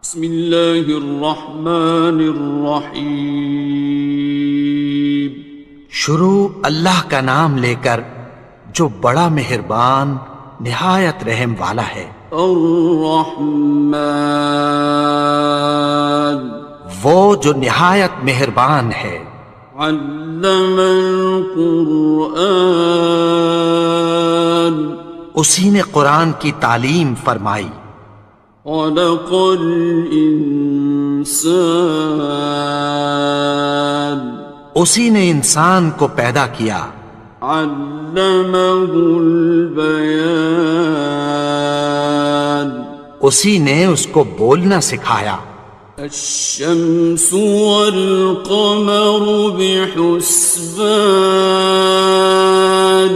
بسم اللہ الرحمن الرحیم۔ شروع اللہ کا نام لے کر جو بڑا مہربان نہایت رحم والا ہے۔ الرحمن، وہ جو نہایت مہربان ہے۔ علم القرآن، اسی نے قرآن کی تعلیم فرمائی۔ خلق الانسان، اسی نے انسان کو پیدا کیا۔ علمہ البیان، اسی نے اس کو بولنا سکھایا۔ الشمس والقمر بحسبان،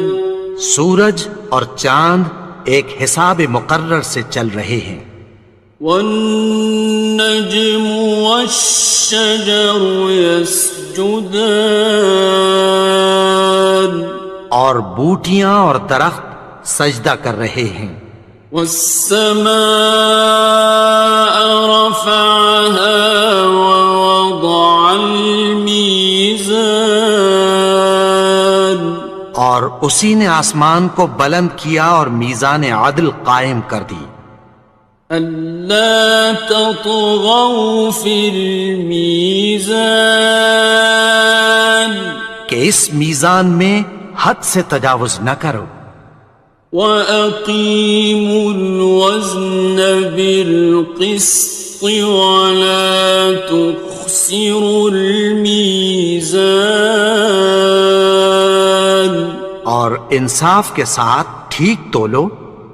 سورج اور چاند ایک حساب مقرر سے چل رہے ہیں۔ والنجم والشجر يسجدان، اور بوٹیاں اور درخت سجدہ کر رہے ہیں۔ والسماء رفعها ووضع الميزان، اور اسی نے آسمان کو بلند کیا اور میزان عدل قائم کر دی۔ ألا تطغوا في الميزان، کہ اس میزان میں حد سے تجاوز نہ کرو۔ وَأَقِيمُوا الْوَزْنَ بِالْقِسْطِ وَلَا تُخْسِرُوا الْمِيزَانَ، اور انصاف کے ساتھ ٹھیک تولو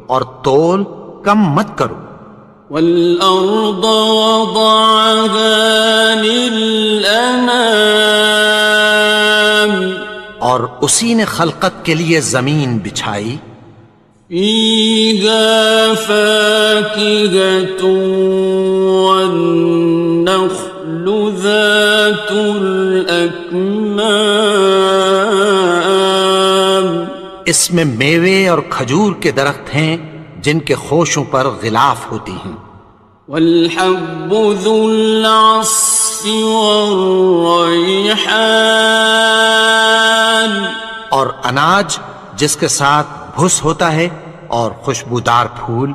اور تول کم مت کرو۔ وَالْأَرْضَ وَضَعَهَا لِلْأَنَامِ، اور اسی نے خلقت کے لیے زمین بچھائی۔ فِيهَا فَاكِهَةٌ وَالنَّخْلُ ذَاتُ الْأَكْمَامِ، اس میں میوے اور کھجور کے درخت ہیں جن کے خوشوں پر غلاف ہوتی ہیں۔ وَالْحَبُّ ذُو الْعَصْفِ وَالرَّيْحَانِ، اور اناج جس کے ساتھ بھس ہوتا ہے اور خوشبودار پھول۔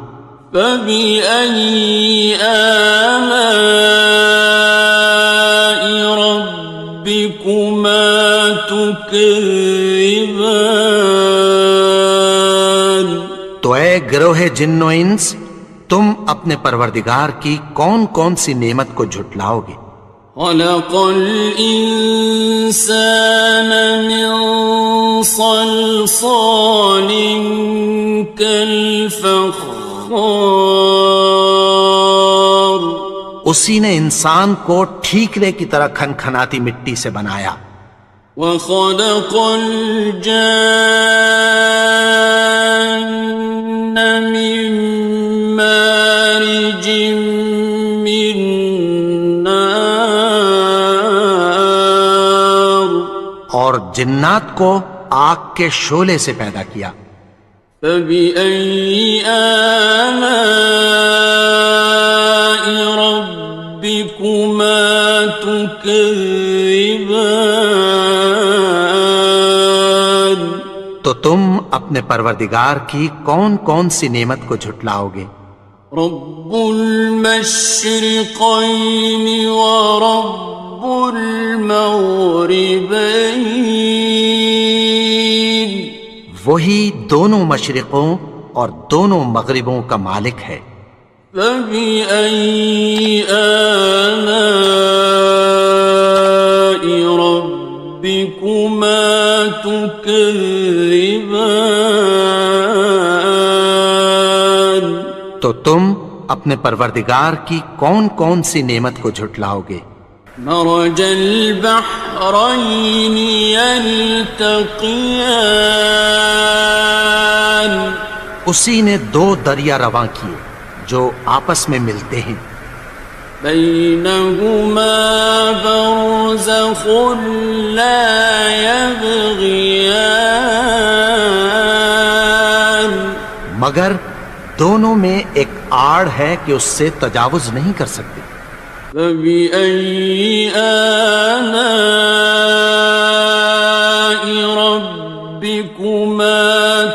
فَبِأَيِّ آلَاءِ رَبِّكُمَا تُكَذِّبَانِ، تو اے گروہ جن و انس، تم اپنے پروردگار کی کون کون سی نعمت کو جھٹلاؤ گے؟ خَلَقَ الْإِنسَانَ مِنْ صَلْصَالٍ كَالْفَخَّارِ، اسی نے انسان کو ٹھیکرے کی طرح کھنکھناتی مٹی سے بنایا۔ وَخَلَقَ الْجَانَّ مِن مَّارِجٍ مِّن نَّارٍ، اور جنات کو آگ کے شعلے سے پیدا کیا۔ فَبِأَيِّ آلَاءِ رَبِّكُمَا تُكَذِّبَانِ، تو تم اپنے پروردگار کی کون کون سی نعمت کو جھٹلاؤ گے؟ رب المشرقین ورب المغربین، وہی دونوں مشرقوں اور دونوں مغربوں کا مالک ہے۔ فَبِأَيِّ آلَاءِ رَبِّكُمَا تُكَذِّبَانِ، تو تم اپنے پروردگار کی کون کون سی نعمت کو جھٹلاؤ گے؟ مرج البحرین یلتقیان، اسی نے دو دریا رواں کیے جو آپس میں ملتے ہیں۔ بینہما برزخ لا یبغیان، مگر دونوں میں ایک آڑ ہے کہ اس سے تجاوز نہیں کر سکتے۔ فبأي آلاء ربكما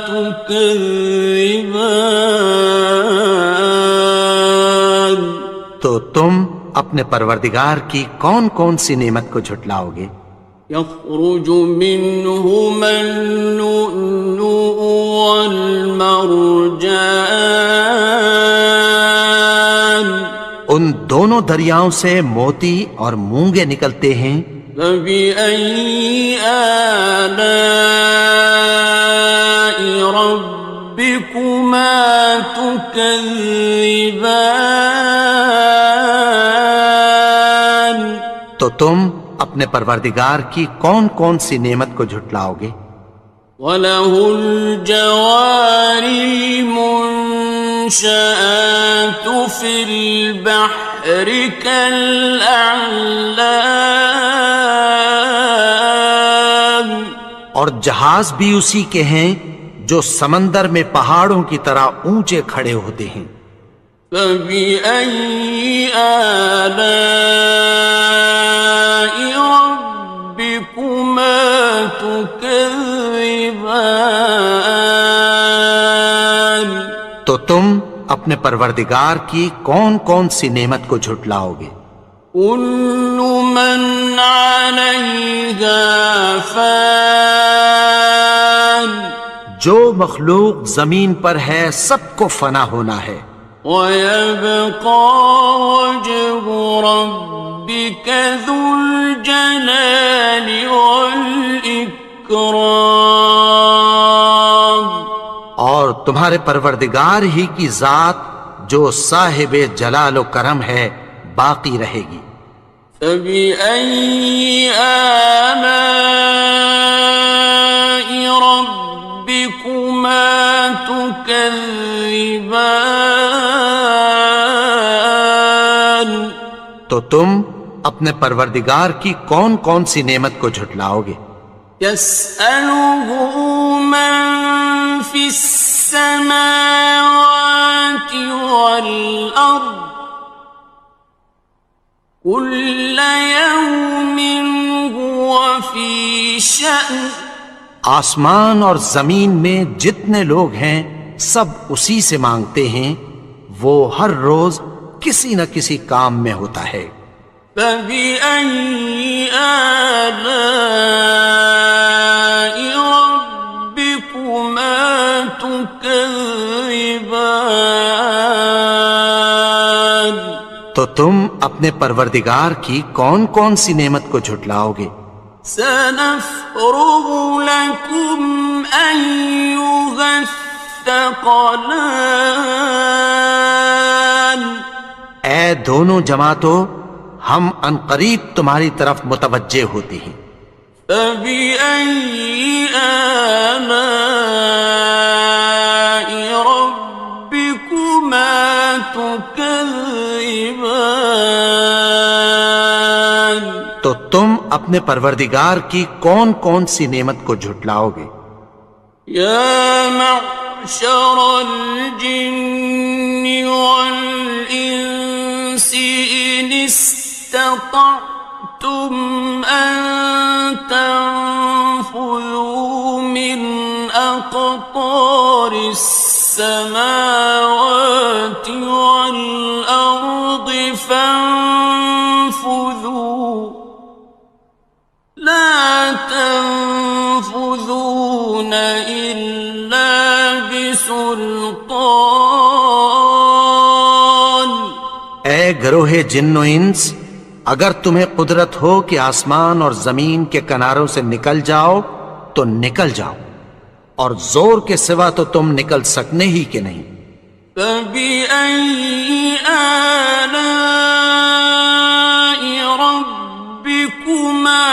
تكذبان؟ تو تم اپنے پروردگار کی کون کون سی نعمت کو جھٹلاؤ گے؟ يخرج منهما اللؤلؤ والمرجان، ان دونوں دریاؤں سے موتی اور مونگے نکلتے ہیں۔ فبأي آلاء ربكما تكذبان؟ تو تم اپنے پروردگار کی کون کون سی نعمت کو جھٹلاؤ گے؟ وَلَهُ الْجَوَارِ الْمُنشَآتُ فِي الْبَحْرِ كَالْأَعْلَامِ، اور جہاز بھی اسی کے ہیں جو سمندر میں پہاڑوں کی طرح اونچے کھڑے ہوتے ہیں۔ فَبِأَيِّ آلَاءِ رَبِّكُمَا تُكَذِّبَانِ؟ تو تم اپنے پروردگار کی کون کون سی نعمت کو جھٹلاؤ گے؟ كُلُّ مَنْ عَلَيْهَا فَانٍ، جو مخلوق زمین پر ہے سب کو فنا ہونا ہے۔ وَيَبْقَى وَجْهُ رَبِّكَ ذُو الْجَلَالِ وَالْإِكْرَامِ، اور تمہارے پروردگار ہی کی ذات جو صاحب جلال و کرم ہے باقی رہے گی۔ فَبِأَيِّ آلَاءِ رَبِّكُمَا تُكَذِّبَانِ؟ تو تم اپنے پروردگار کی کون کون سی نعمت کو جھٹلاؤ گے؟ يَسْأَلُهُ مَن فِي السَّمَاوَاتِ وَالْأَرْضِ كُلَّ يَوْمٍ هُوَ فِي شَأْنٍ، آسمان اور زمین میں جتنے لوگ ہیں سب اسی سے مانگتے ہیں، وہ ہر روز کسی نہ کسی کام میں ہوتا ہے۔ فَبِأَيِّ آلَاءِ رَبِّكُمَا تُكَذِّبَانِ؟ تو تم اپنے پروردگار کی کون کون سی نعمت کو جھٹلاؤ گے؟ سَنَفْرُغُ لَكُمْ أَيُّهَ الثَّقَلَانِ، اے دونوں جماعتوں ہم عنقریب تمہاری طرف متوجہ ہوتے ہیں۔ فَبِأَيِّ آلَاءِ رَبِّكُمَا تُكَذِّبَانِ؟ تو تم اپنے پروردگار کی کون کون سی نعمت کو جھٹلاؤ گے؟ يَا مَعْشَرَ الْجِنِّ وَالْإِنسِ إِنِ اسْتَطَعْتُمْ أَن تَنفُذُوا مِنْ أَقْطَارِ السَّمَاوَاتِ وَالْأَرْضِ فَانفُذُوا لَا تَنفُذُونَ إِلَّا بِسُلْطَانٍ۔ اے گروہ جن و انس، اگر تمہیں قدرت ہو کہ آسمان اور زمین کے کناروں سے نکل جاؤ تو نکل جاؤ، اور زور کے سوا تو تم نکل سکنے ہی کہ نہیں۔ فَبِأَيِّ آلَاءِ رَبِّكُمَا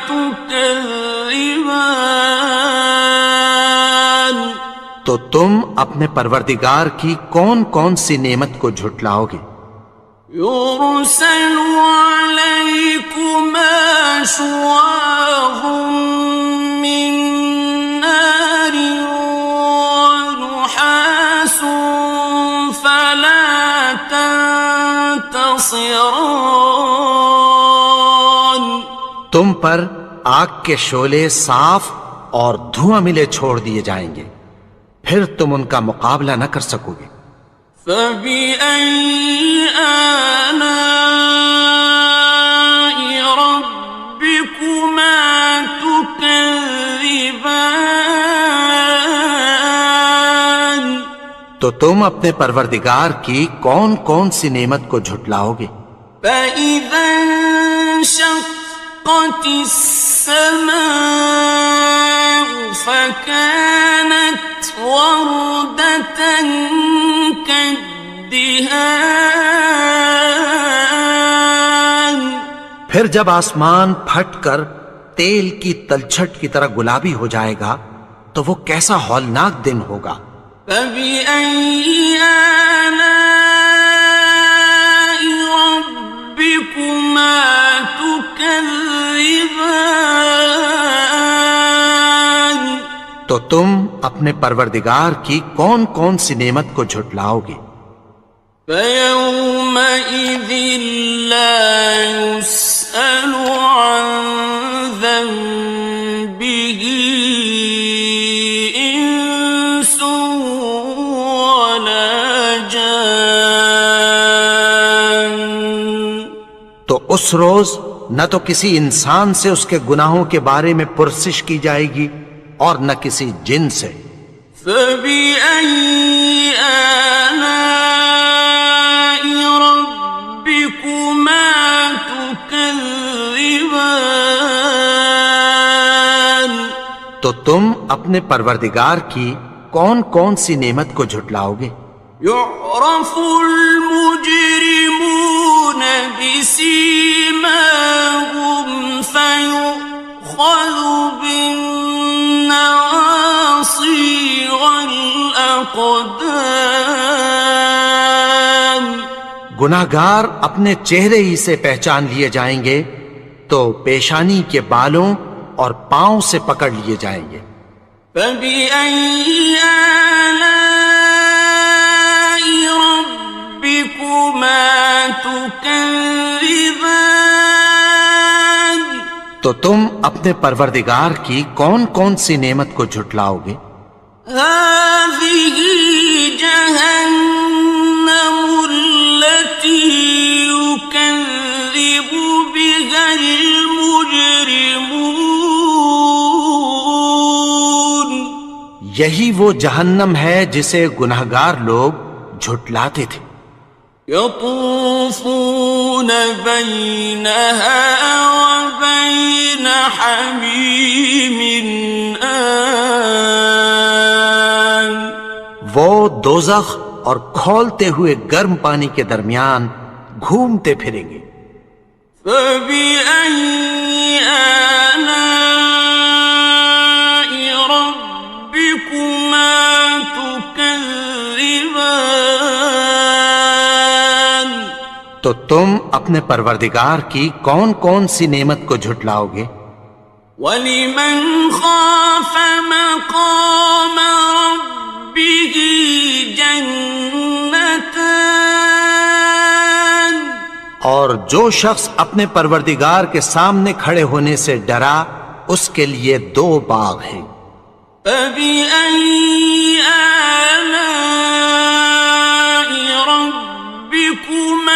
تُكَذِّبَانِ؟ تو تم اپنے پروردگار کی کون کون سی نعمت کو جھٹلاؤ گے؟ يُرْسَلُ عَلَيْكُمَا شُوَاظٌ مِّن نَّارٍ وَنُحَاسٌ ينتصران. تم پر آگ کے شعلے صاف اور دھواں ملے چھوڑ دیے جائیں گے، پھر تم ان کا مقابلہ نہ کر سکو گے۔ فبأي آلاء ربكما تكذبان. تو تم اپنے پروردگار کی کون کون سی نعمت کو جھٹلاؤ گے؟ فإذا انشقت السماء فكانت وردة كالدهان. پھر جب آسمان پھٹ کر تیل کی تلچھٹ کی طرح گلابی ہو جائے گا تو وہ کیسا ہولناک دن ہوگا۔ فبأي آلاء ربكما تكذبان. تو تم اپنے پروردگار کی کون کون سی نعمت کو جھٹلاؤ گے؟ فيومئذ لا يسأل عن ذنبه إنس ولا جان. تو اس روز نہ تو کسی انسان سے اس کے گناہوں کے بارے میں پرسش کی جائے گی اور نہ کسی جن سے۔ فبأي آلاء ربكما تكذبان. تو تم اپنے پروردگار کی کون کون سی نعمت کو جھٹلاؤ گے؟ يعرف المجرمون بسيماهم فيؤخذ بالنواصي والأقدام. گناہگار اپنے چہرے ہی سے پہچان لیے جائیں گے تو پیشانی کے بالوں اور پاؤں سے پکڑ لیے جائیں گے۔ فبأي آلاء ربكما تكذبان. تو تم اپنے پروردگار کی کون کون سی نعمت کو جھٹلاؤ گے؟ هذه جهنم التي يكذب بها المجرمون. یہی وہ جہنم ہے جسے گناہگار لوگ جھٹلاتے تھے۔ يطوفون بينها وبين حميم آن. وہ دوزخ اور کھولتے ہوئے گرم پانی کے درمیان گھومتے پھریں گے۔ فبأي آلاء ربكما تكذبان. تو تم اپنے پروردگار کی کون کون سی نعمت کو جھٹلاؤ گے؟ وَلِمَنْ خَافَ مَقَامَ رَبِّهِ جَنَّتَانِ. اور جو شخص اپنے پروردگار کے سامنے کھڑے ہونے سے ڈرا اس کے لیے 2 باغ ہیں۔ فَبِأَيِّ آلَاءِ رَبِّكُمَا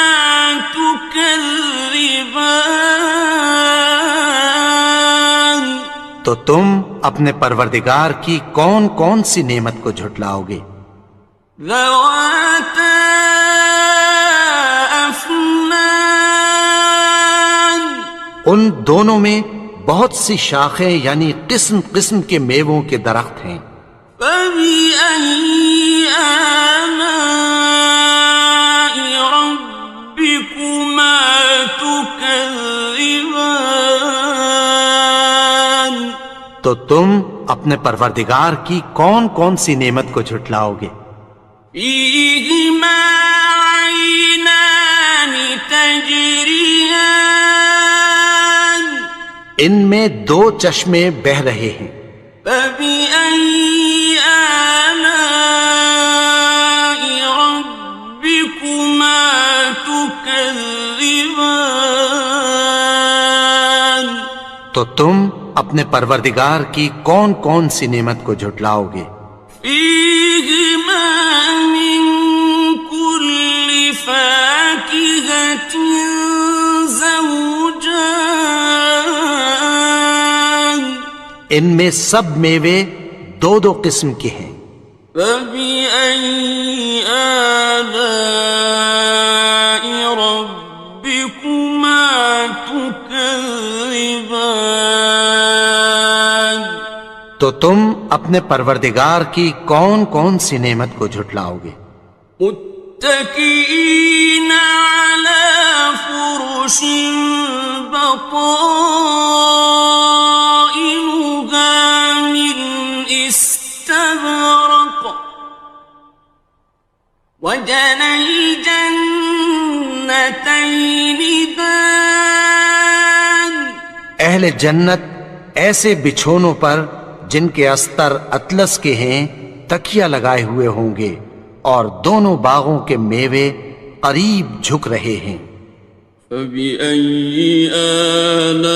تُكَذِّبَانِ. تو تم اپنے پروردگار کی کون کون سی نعمت کو جھٹلاؤ گے؟ ذَوَاتَا أَفْنَانٍ. ان دونوں میں بہت سی شاخیں یعنی قسم قسم کے میووں کے درخت ہیں۔ فَبِأَيِّ آلَاءِ رَبِّكُمَا تُكَذِّبَانِ. تو تم اپنے پروردگار کی کون کون سی نعمت کو جھٹلاؤ گے؟ فِيهِمَا عَيْنَانِ تَجْرِيَانِ. ان میں 2 چشمے بہہ رہے ہیں۔ فَبِأَيِّ آلَاءِ رَبِّكُمَا تُكَذِّبَانِ. تكذبان تو تم اپنے پروردگار کی کون کون سی نعمت کو جھٹلاؤ گے؟ فيهما من كل فاكهة زوجان ان میں سب میوے دو دو قسم کے ہیں۔ فبأي آلاء ربكما تكذبان تو تم اپنے پروردگار کی کون کون سی نعمت کو جھٹلاؤ گے؟ متكئين على فرش بطائنها من استبرق وجنى الجنتين دان اہل جنت ایسے بچھونوں پر جن کے استر اطلس کے ہیں تکیہ لگائے ہوئے ہوں گے، اور دونوں باغوں کے میوے قریب جھک رہے ہیں۔ فبأي آلاء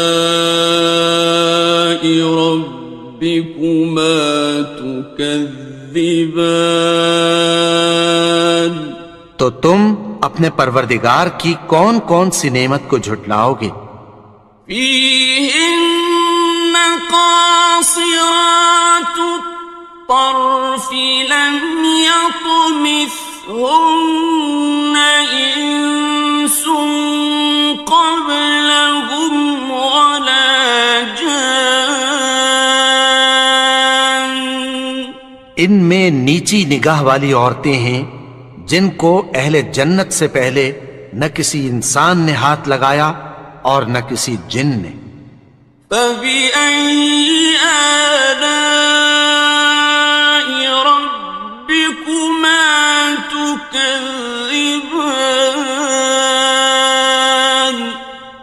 ربكما تكذبان تو تم اپنے پروردگار کی کون کون سی نعمت کو جھٹلاؤ گے؟ فيهن قاصرات الطرف لم يطمثهن إنس قبلهم ولا جان ان میں نیچی نگاہ والی عورتیں ہیں جن کو اہل جنت سے پہلے نہ کسی انسان نے ہاتھ لگایا اور نہ کسی جن نے۔ فبأي آلاء ربكما تكذبان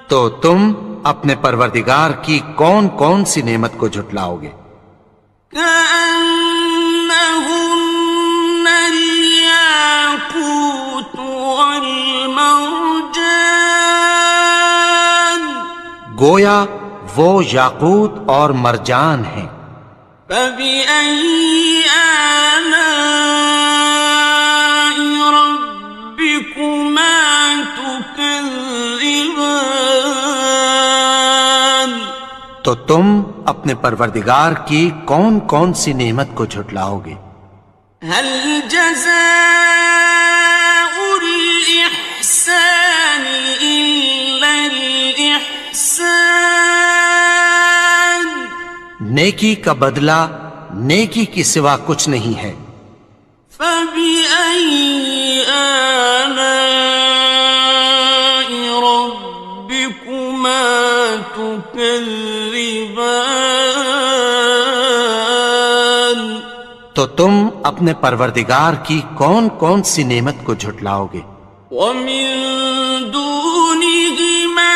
تو تم اپنے پروردگار کی کون کون سی نعمت کو جھٹلاؤ گے؟ كأنهن الياقوت والمرجان گویا وہ یاقوت اور مرجان ہیں۔ فبأي آلاء ربكما تكذبان تو تم اپنے پروردگار کی کون کون سی نعمت کو جھٹلاؤ گے؟ هل جزاء الإحسان إلا الإحسان نیکی کا بدلہ نیکی کی سوا کچھ نہیں ہے۔ فبأي آلاء ربكما تكذبان تو تم اپنے پروردگار کی کون کون سی نعمت کو جھٹلاؤ گے؟ ومن دونهما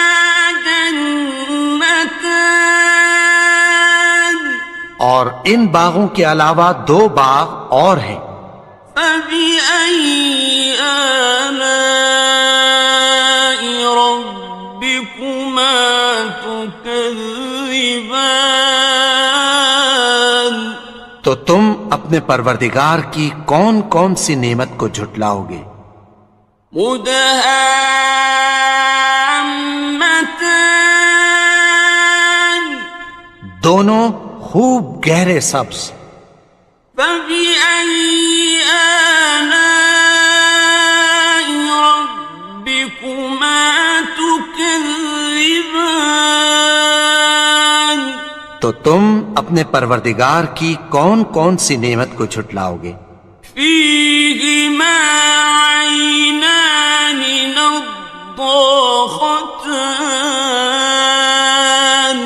جنتان اور ان باغوں کے علاوہ دو باغ اور ہیں۔ فبأي آلاء ربكما تكذبان تو تم اپنے پروردگار کی کون کون سی نعمت کو جھٹلاؤ گے؟ مدهامتان دونوں خوب گہرے سبز۔ فبأي آلاء ربكما تكذبان تو تم اپنے پروردگار کی کون کون سی نعمت کو جھٹلاؤ گے؟ فيهما عينان نضاختان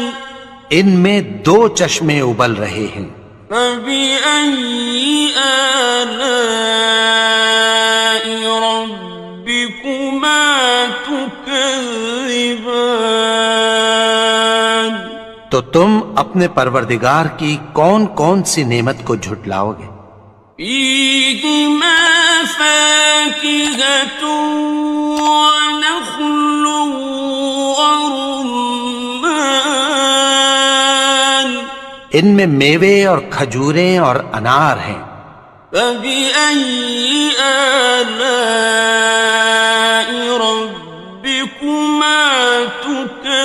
ان میں دو چشمے ابل رہے ہیں۔ فبأي آلاء ربكما تكذبان تو تم اپنے پروردگار کی کون کون سی نعمت کو جھٹلاؤ گے؟ فيهما فاكهة ونخل ورمان ان میں میوے اور کھجوریں اور انار ہیں. فبأي آلاء ربكما تكذبان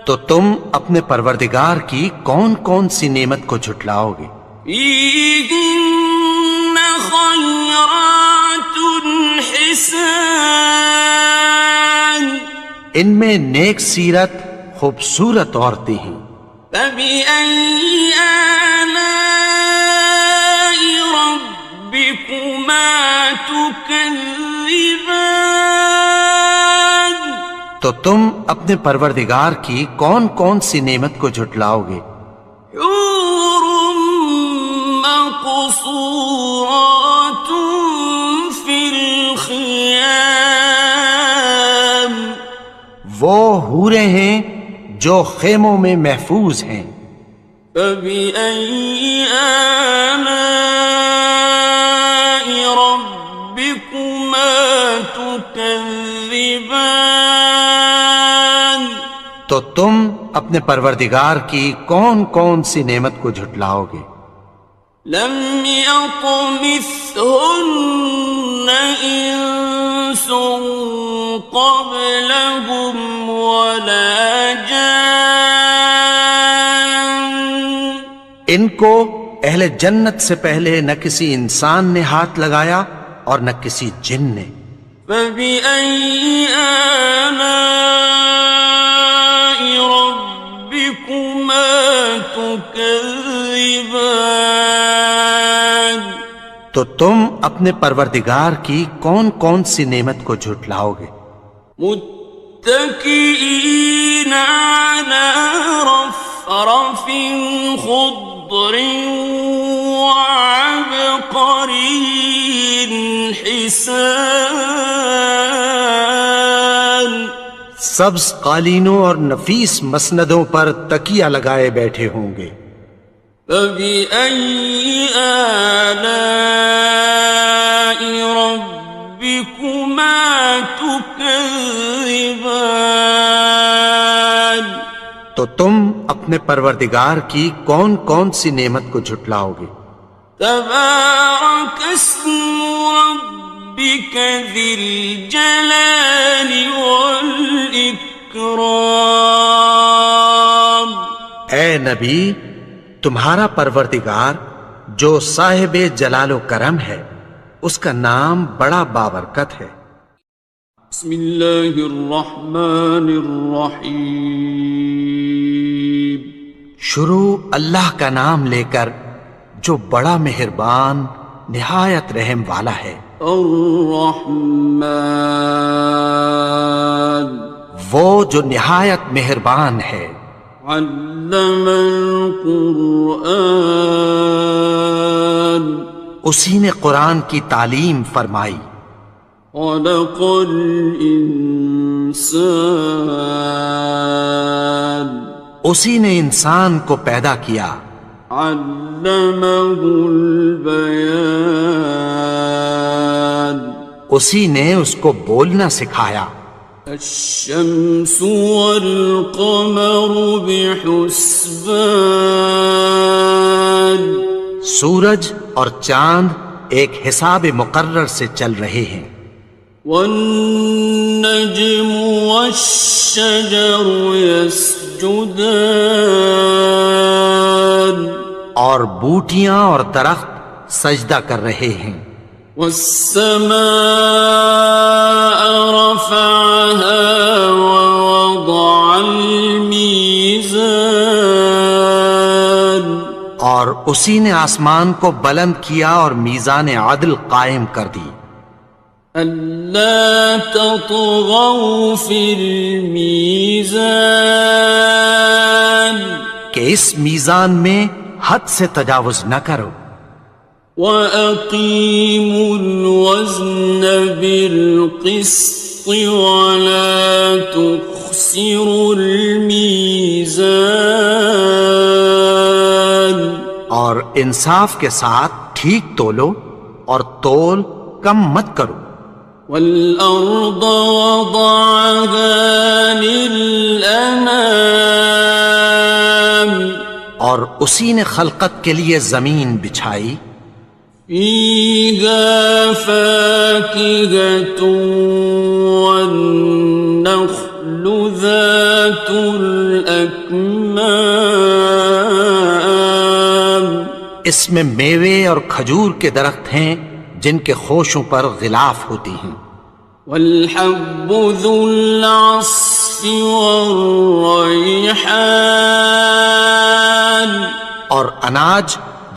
تو تم اپنے پروردگار کی کون کون سی نعمت کو جھٹلاؤ گے؟ فيهن خيرات حسان ان میں نیک سیرت خوبصورت عورتیں ہیں. فبأي آلاء ربكما تكذبان تو تم اپنے پروردگار کی کون کون سی نعمت کو جھٹلاؤ گے؟ حور مقصورات في الخيام وہ حوریں ہیں جو خیموں میں محفوظ ہیں. فبأي آلاء ربكما تكذبان تو تم اپنے پروردگار کی کون کون سی نعمت کو جھٹلاؤ گے؟ لم يطمثهن إنس قبلهم ولا جان ان کو اہل جنت سے پہلے نہ کسی انسان نے ہاتھ لگایا اور نہ کسی جن نے. فبأي آلاء ربكما تكذبان تو تم اپنے پروردگار کی کون کون سی نعمت کو جھٹلاؤ گے؟ متكئين على رفرف خضر وعبقري حسان سبز قالینوں اور نفیس مسندوں پر تکیہ لگائے بیٹھے ہوں گے. فبأي آلاء ربكما تكذبان تو تم اپنے پروردگار کی کون کون سی نعمت کو جھٹلاؤ گے؟ تبارك اسم ربك ذي الجلال والإكرام اے نبی، تمہارا پروردگار جو صاحب جلال و کرم ہے اس کا نام بڑا بابرکت ہے. بسم اللہ الرحمن الرحیم شروع اللہ کا نام لے کر جو بڑا مہربان نہایت رحم والا ہے. الرحمن وہ جو نہایت مہربان ہے. علم القرآن اسی نے قرآن کی تعلیم فرمائی. خلق الانسان اسی نے انسان کو پیدا کیا. علمہ البیان اسی نے اس کو بولنا سکھایا. الشمس والقمر بحسبان سورج اور چاند ایک حساب مقرر سے چل رہے ہیں. والنجم والشجر يسجدان اور بوٹیاں اور درخت سجدہ کر رہے ہیں. والسماء رفعها ووضع الميزان اور اسی نے آسمان کو بلند کیا اور میزان عدل قائم کر دی. ألا تطغوا في الميزان کہ اس میزان میں حد سے تجاوز نہ کرو. وَأَقِيمُوا الْوَزْنَ بِالْقِسْطِ وَلَا تُخْسِرُوا الْمِيزَانَ اور انصاف کے ساتھ ٹھیک تولو اور تول کم مت کرو. والأرض وضعها للأنام اور اسی نے خلقت کے لیے زمین بچھائی. فيها فاكهة والنخل ذات الأكمام اس میں میوے اور کھجور کے درخت ہیں جن کے خوشوں پر غلاف ہوتی ہیں. والحب ذو العصف والریحان اور اناج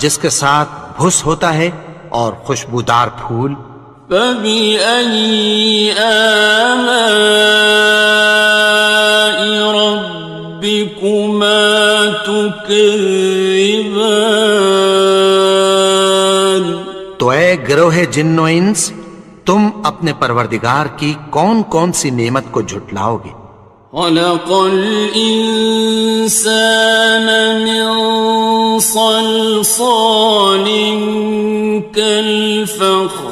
جس کے ساتھ بھس ہوتا ہے اور خوشبودار پھول. فبأي آلاء ربكما تكذبان تو اے گروہ جن و انس، تم اپنے پروردگار کی کون کون سی نعمت کو جھٹلاؤ گے؟ خلق الإنسان من صلصال كالفخار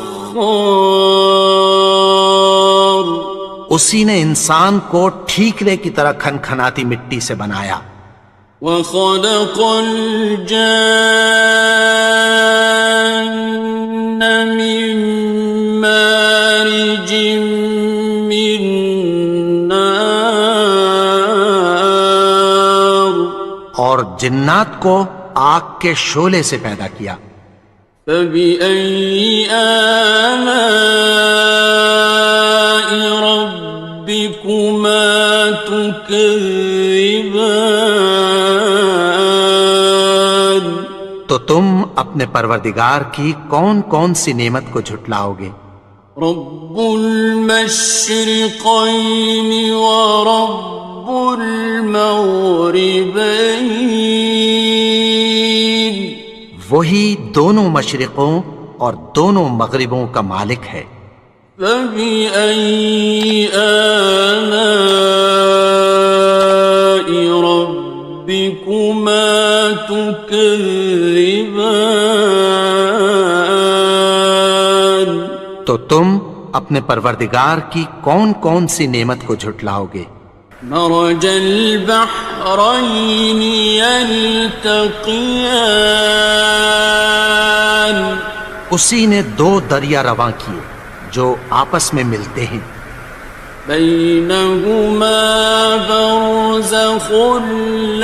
اسی نے انسان کو ٹھیکرے کی طرح کھنکھناتی مٹی سے بنایا. وخلق الجان من مارج من نار اور جنات کو آگ کے شعلے سے پیدا کیا. فبأي آلاء ربكما تكذبان تو تم اپنے پروردگار کی کون کون سی نعمت کو جھٹلاؤ گے؟ رب المشرقين ورب المغربين وہی دونوں مشرقوں اور دونوں مغربوں کا مالک ہے. فبأي آلاء ربكما تكذبان تو تم اپنے پروردگار کی کون کون سی نعمت کو جھٹلاؤ گے؟ مرج البحرين يلتقيان اسی نے دو دریا رواں کیے جو آپس میں ملتے ہیں. بينهما برزخ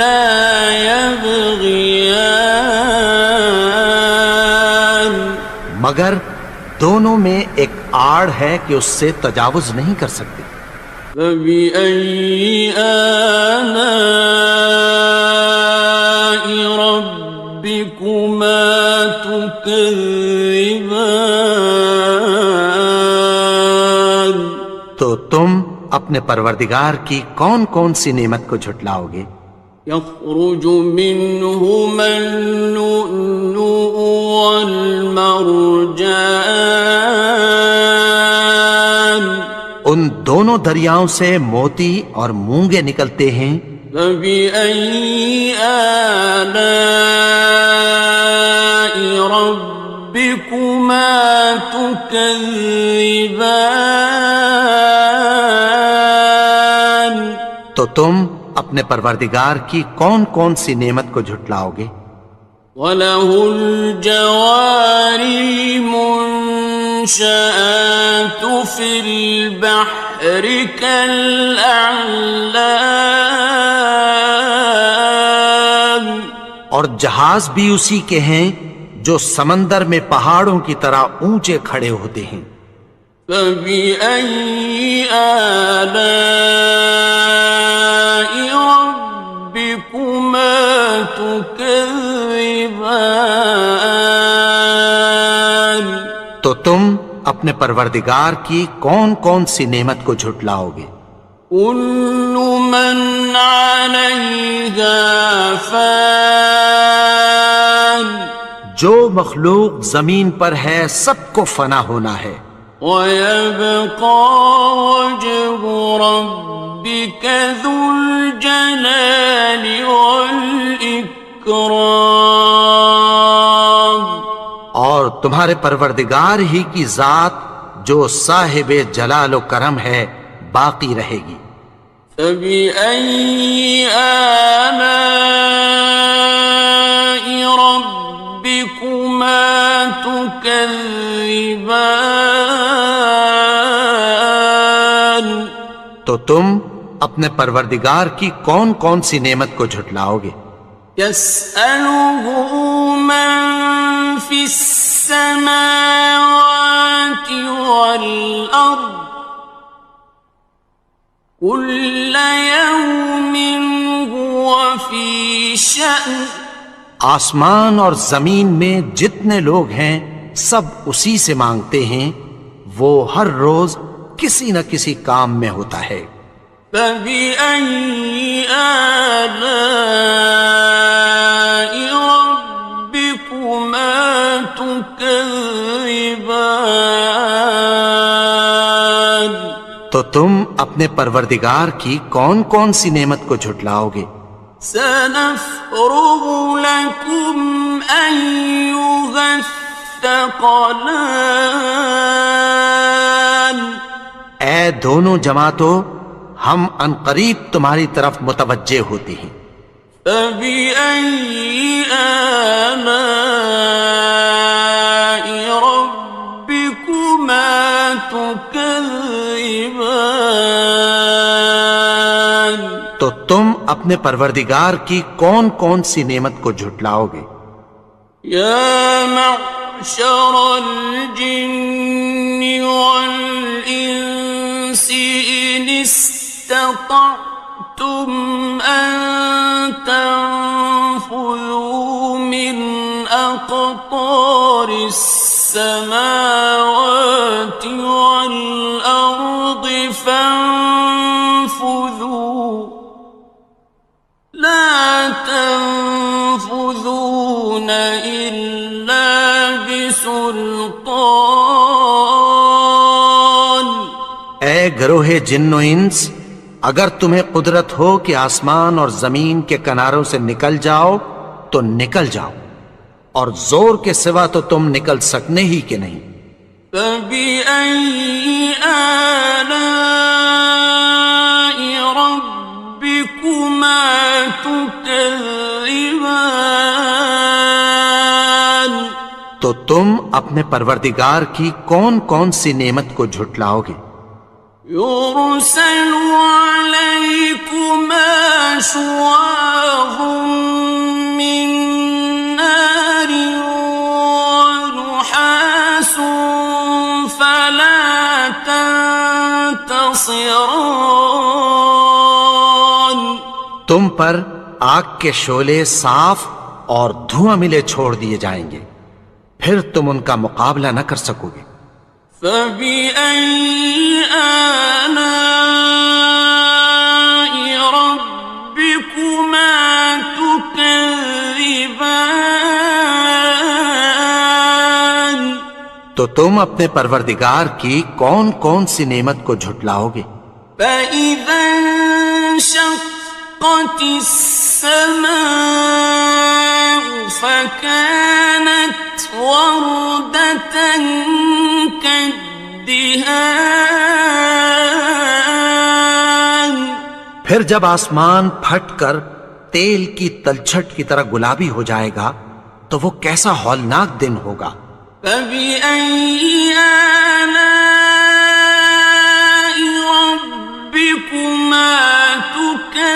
لا يبغيان مگر دونوں میں ایک آڑ ہے کہ اس سے تجاوز نہیں کر سکتے. فبأي آلاء ربكما تكذبان تو تم اپنے پروردگار کی کون کون سی نعمت کو جھٹلاؤ گے؟ يخرج منهما اللؤلؤ والمرجان ان دونوں دریاؤں سے موتی اور مونگے نکلتے ہیں. فبأي آلاء ربكما تكذبان تو تم اپنے پروردگار کی کون کون سی نعمت کو جھٹلاؤ گے؟ وَلَهُ الْجَوَارِ الْمُنشَآتُ فِي الْبَحْرِ كَالْأَعْلَامِ اور جہاز بھی اسی کے ہیں جو سمندر میں پہاڑوں کی طرح اونچے کھڑے ہوتے ہیں. فَبِأَيِّ آلَاءِ رَبِّكُمَا تُكَذِّبَانِ تو تم اپنے پروردگار کی کون کون سی نعمت کو جھٹلاؤ گے؟ كُلُّ مَنْ عَلَيْهَا فَانٍ جو مخلوق زمین پر ہے سب کو فنا ہونا ہے. وَيَبْقَى وَجْهُ رَبِّكَ ذُو الْجَلَالِ وَالْإِكْرَامِ تمہارے پروردگار ہی کی ذات جو صاحب جلال و کرم ہے باقی رہے گی۔ فَبِأَيِّ آلَاءِ رَبِّكُمَا تُكَذِّبَانِ، تو تم اپنے پروردگار کی کون کون سی نعمت کو جھٹلاؤ گے؟ يَسْأَلُهُ مَن فِي السَّمَاوَاتِ وَالْأَرْضِ كُلَّ يَوْمٍ هُوَ فِي شَأْنٍ، آسمان اور زمین میں جتنے لوگ ہیں سب اسی سے مانگتے ہیں، وہ ہر روز کسی نہ کسی کام میں ہوتا ہے۔ فَبِأَيِّ آلَاءِ رَبِّكُمَا تُكَذِّبَانِ، تو تم اپنے پروردگار کی کون کون سی نعمت کو جھٹلاؤ گے؟ سَنَفْرُغُ لَكُمْ أَيُّهَ الثَّقَلَانِ، اے دونوں جماعتوں، ہم عنقریب تمہاری طرف متوجہ ہوتے ہیں۔ فَبِأَيِّ آلَاءِ رَبِّكُمَا تُكَذِّبَانِ، تو تم اپنے پروردگار کی کون کون سی نعمت کو جھٹلاؤ گے؟ يَا مَعْشَرَ الْجِنِّ وَالْإِنسِ إِنِ اسْتَطَعْتُمْ أَن تَنفُذُوا مِنْ أَقْطَارِ السَّمَاوَاتِ وَالْأَرْضِ فَانفُذُوا لَا تَنفُذُونَ إِلَّا بِسُلْطَانٍ۔ اے گروہ جن و انس، اگر تمہیں قدرت ہو کہ آسمان اور زمین کے کناروں سے نکل جاؤ تو نکل جاؤ، اور زور کے سوا تو تم نکل سکنے ہی کہ نہیں۔ فَبِأَيِّ آلَاءِ رَبِّكُمَا تُكَذِّبَانِ، تو تم اپنے پروردگار کی کون کون سی نعمت کو جھٹلاؤ گے؟ يُرْسَلُ عَلَيْكُمَا شُوَاظٌ مِّن نَّارٍ وَنُحَاسٌ فَلَا تَنتَصِرَانِ، تم پر آگ کے شعلے صاف اور دھواں ملے چھوڑ دیے جائیں گے، پھر تم ان کا مقابلہ نہ کر سکو گے۔ فَبِأَيِّ آلَاءِ رَبِّكُمَا تُكَذِّبَانِ، تو تم اپنے پروردگار کی کون کون سی نعمت کو جھٹلاؤ گے؟ فَإِذَا انشَقَّتِ السَّمَاءُ فَكَانَتْ وَرْدَةً كَالدِّهَانِ، پھر جب آسمان پھٹ کر تیل کی تلچھٹ کی طرح گلابی ہو جائے گا تو وہ کیسا ہولناک دن ہوگا۔ فَبِأَيِّ آلَاءِ رَبِّكُمَا تُكَذِّبَانِ،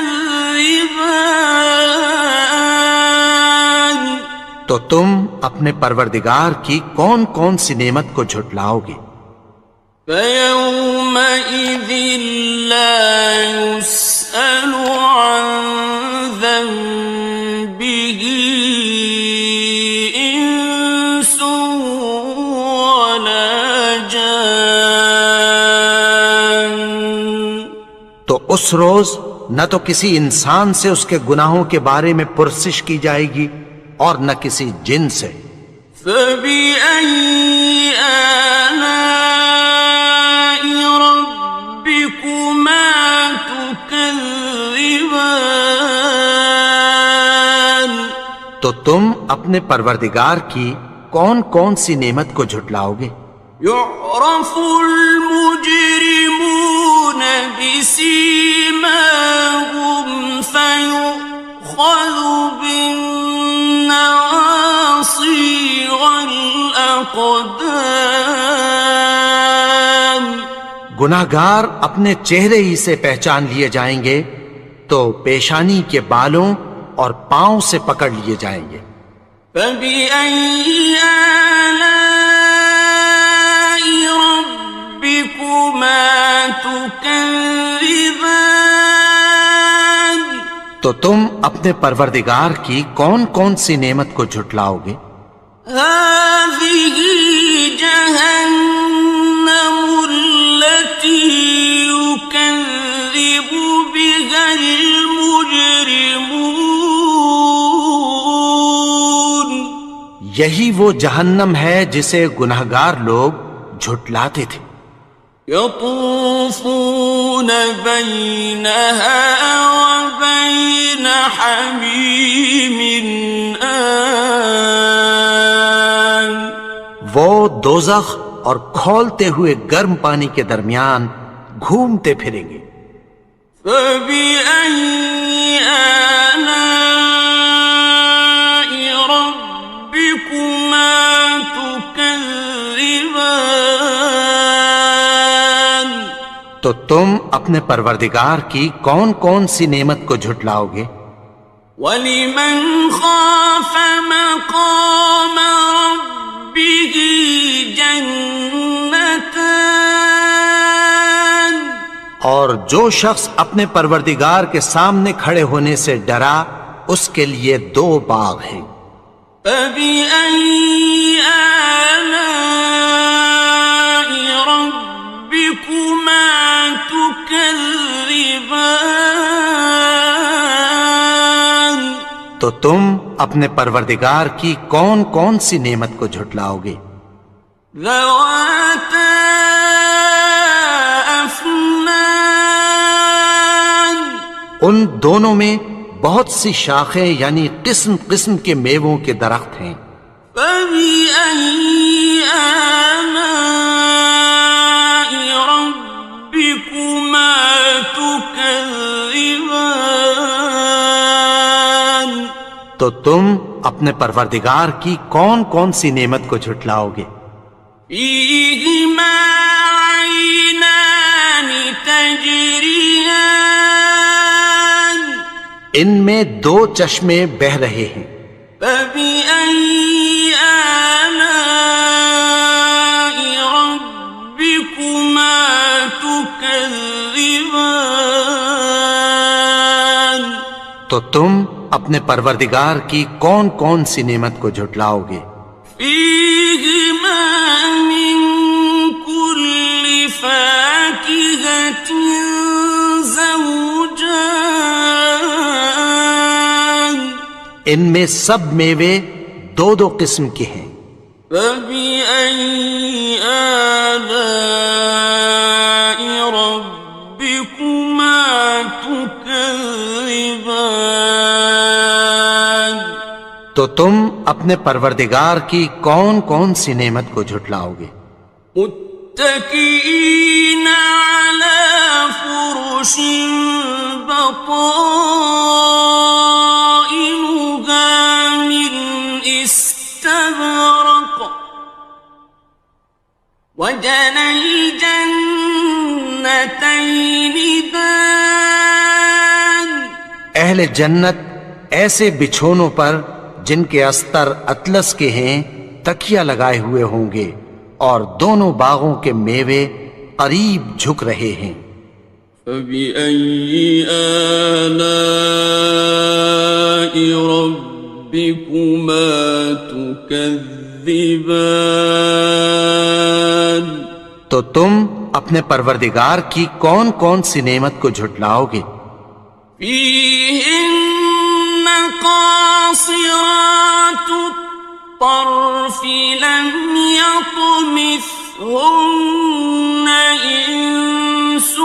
تو تم اپنے پروردگار کی کون کون سی نعمت کو جھٹلاؤ گے؟ فَيَوْمَئِذٍ لَا يُسْأَلُ عَن ذَنبِهِ إِنسٌ وَلَا جَانٌ، تو اس روز نہ تو کسی انسان سے اس کے گناہوں کے بارے میں پرسش کی جائے گی اور نہ کسی جن سے۔ فَبِأَيِّ آلَاءِ رَبِّكُمَا تُكَذِّبَانِ، تو تم اپنے پروردگار کی کون کون سی نعمت کو جھٹلاؤ گے؟ يعرف المجرمون بسيماهم فيؤخذ بالنواصي والأقدام گناہگار اپنے چہرے ہی سے پہچان لیے جائیں گے تو پیشانی کے بالوں اور پاؤں سے پکڑ لیے جائیں گے۔ فَبِأَيِّ آلَاءِ رَبِّكُمَا تُكَذِّبَانِ تو تم اپنے پروردگار کی کون کون سی نعمت کو جھٹلاؤ گے؟ هَٰذِهِ جَهَنَّمُ الَّتِي يُكَذِّبُ بِهَا الْمُجْرِمُونَ یہی وہ جہنم ہے جسے گناہگار لوگ جھٹلاتے تھے۔ يطوفون بينها وبين حميم آن وہ دوزخ اور کھولتے ہوئے گرم پانی کے درمیان گھومتے پھریں گے۔ فبأي آلاء ربكما تكذبان تو تم اپنے پروردگار کی کون کون سی نعمت کو جھٹلاؤ گے؟ وَلِمَنْ خَافَ مَقَامَ رَبِّهِ جَنَّتَانِ اور جو شخص اپنے پروردگار کے سامنے کھڑے ہونے سے ڈرا اس کے لیے 2 باغ ہیں۔ فَبِأَيِّ آلَاءِ رَبِّكُمَا تُكَذِّبَانِ تو تم اپنے پروردگار کی کون کون سی نعمت کو جھٹلاؤ گے؟ ذَوَاتَا أَفْنَانٍ ان دونوں میں بہت سی شاخیں یعنی قسم قسم کے میووں کے درخت ہیں۔ فَبِأَيِّ آلَاءِ رَبِّكُمَا تُكَذِّبَانِ تو تم اپنے پروردگار کی کون کون سی نعمت کو جھٹلاؤ گے؟ فِيهِمَا عَيْنَانِ تَجْرِيَانِ ان میں 2 چشمے بہہ رہے ہیں۔ فَبِأَيِّ آلَاءِ رَبِّكُمَا تُكَذِّبَانِ تو تم اپنے پروردگار کی کون کون سی نعمت کو جھٹلاؤ گے؟ فِيهِمَا مِن كُلِّ فَاكِهَةٍ زَوْجَانِ ان میں سب میوے 2 قسم کے ہیں۔ فَبِأَيِّ آلَاءِ رَبِّكُمَا تُكَذِّبَانِ تو تم اپنے پروردگار کی کون کون سی نعمت کو جھٹلاؤ گے؟ متكئين على فرش بطائنها من استبرق وجنى الجنتين دان اہل جنت ایسے بچھونوں پر جن کے استر اطلس کے ہیں تکیہ لگائے ہوئے ہوں گے اور دونوں باغوں کے میوے قریب جھک رہے ہیں۔ فَبِأَيِّ آلَاءِ رَبِّكُمَا تُكَذِّبَانِ تو تم اپنے پروردگار کی کون کون سی نعمت کو جھٹلاؤ گے؟ فِيهِنَّ قَاصِرَاتُ الطَّرْفِ لَمْ يَطْمِثْهُنَّ إِنسٌ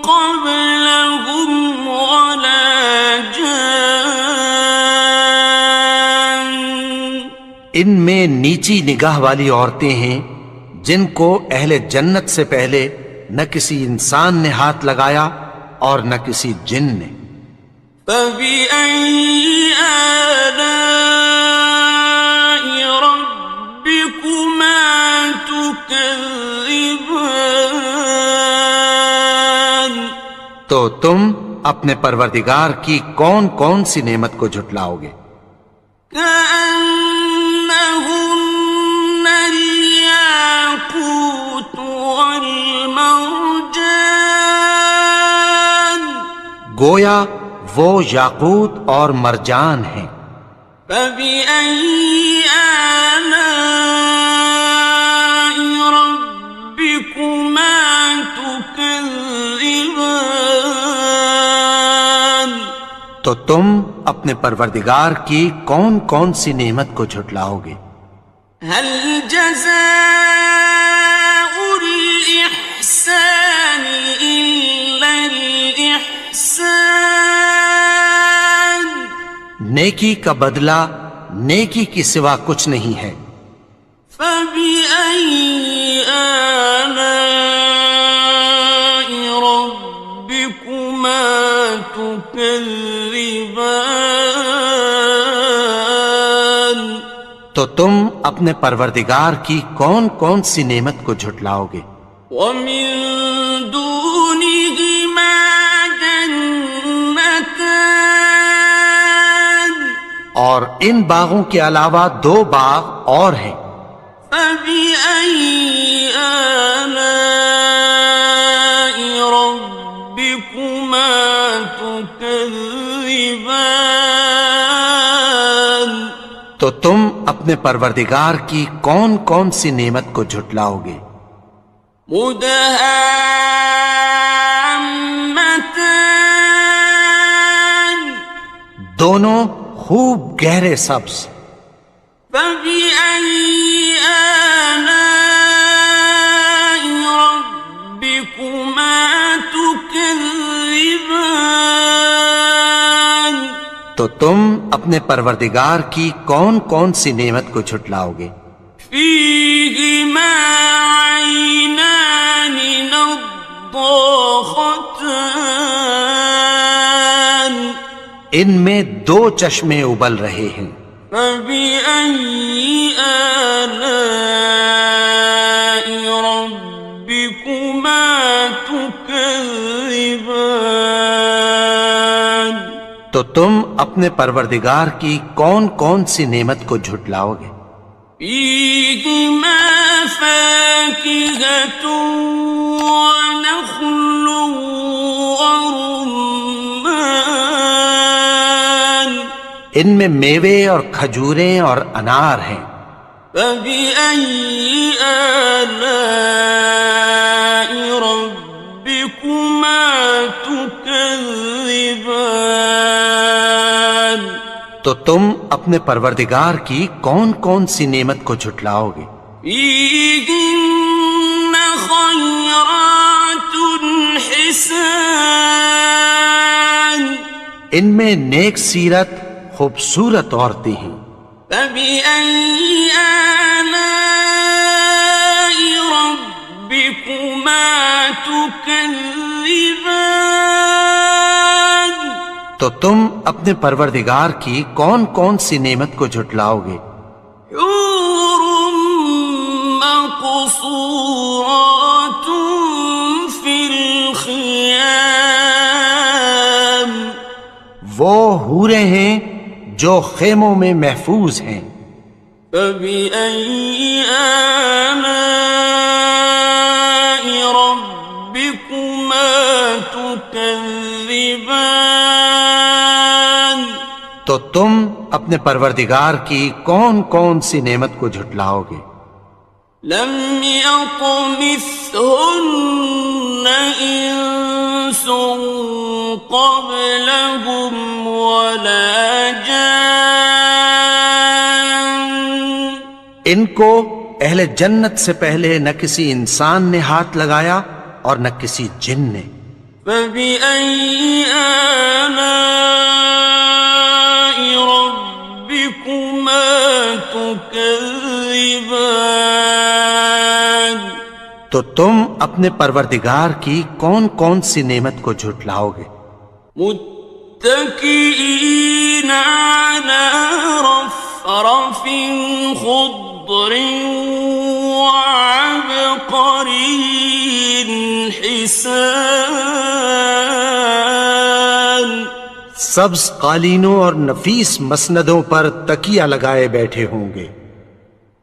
قَبْلَهُمْ وَلَا جَانٌّ ان میں نیچی نگاہ والی عورتیں ہیں جن کو اہل جنت سے پہلے نہ کسی انسان نے ہاتھ لگایا اور نہ کسی جن نے. فَبِأَيِّ آلَاءِ رَبِّكُمَا تُكَذِّبَانِ تو تم اپنے پروردگار کی کون کون سی نعمت کو جھٹلاؤ گے؟ كأنهن الياقوت والمرجان گویا وہ یاقوت اور مرجان ہیں. فبأي آلاء ربكما تكذبان تو تم اپنے پروردگار کی کون کون سی نعمت کو جھٹلاؤ گے؟ هل جزاء الإحسان إلا الإحسان نیکی کا بدلہ نیکی کی سوا کچھ نہیں ہے. فبأي آلاء ربكما تكذبان تو تم اپنے پروردگار کی کون کون سی نعمت کو جھٹلاؤ گے؟ ومن دونهما جنتان اور ان باغوں کے علاوہ دو باغ اور ہیں. فبأي آلاء ربكما تكذبان تو تم اپنے پروردگار کی کون کون سی نعمت کو جھٹلاؤ گے؟ مدهامتان دونوں خوب گہرے سبز. فبأي آلاء ربكما تكذبان تو تم اپنے پروردگار کی کون کون سی نعمت کو جھٹلاؤ گے؟ فيهما عينان نضاختان ان میں دو چشمے ابل رہے ہیں. فبأي آلاء ربكما تكذبان تو تم اپنے پروردگار کی کون کون سی نعمت کو جھٹلاؤ گے؟ فيهما فاكهة ونخل ورمان ان میں میوے اور کھجوریں اور انار ہیں. فبأي آلاء ربكما تكذبان تو تم اپنے پروردگار کی کون کون سی نعمت کو جھٹلاؤ گے؟ فيهن خيرات حسان ان میں نیک سیرت خوبصورت عورتیں ہیں. فبأي آلاء ربكما تكذبان تو تم اپنے پروردگار کی کون کون سی نعمت کو جھٹلاؤ گے؟ حور مقصورات في الخيام وہ حوریں ہیں جو خیموں میں محفوظ ہیں. فبأي آلاء ربكما تكذبان تو تم اپنے پروردگار کی کون کون سی نعمت کو جھٹلاؤ گے؟ لم يطمثهن إنس قبلهم ولا جان ان کو اہل جنت سے پہلے نہ کسی انسان نے ہاتھ لگایا اور نہ کسی جن نے. فبأي آلاء ربكما تكذبان تكذبان تو تم اپنے پروردگار کی کون کون سی نعمت کو جھٹلاؤ گے؟ متكئين على رفرف خضر وعبقري حسان سبز قالینوں اور نفیس مسندوں پر تکیہ لگائے بیٹھے ہوں گے۔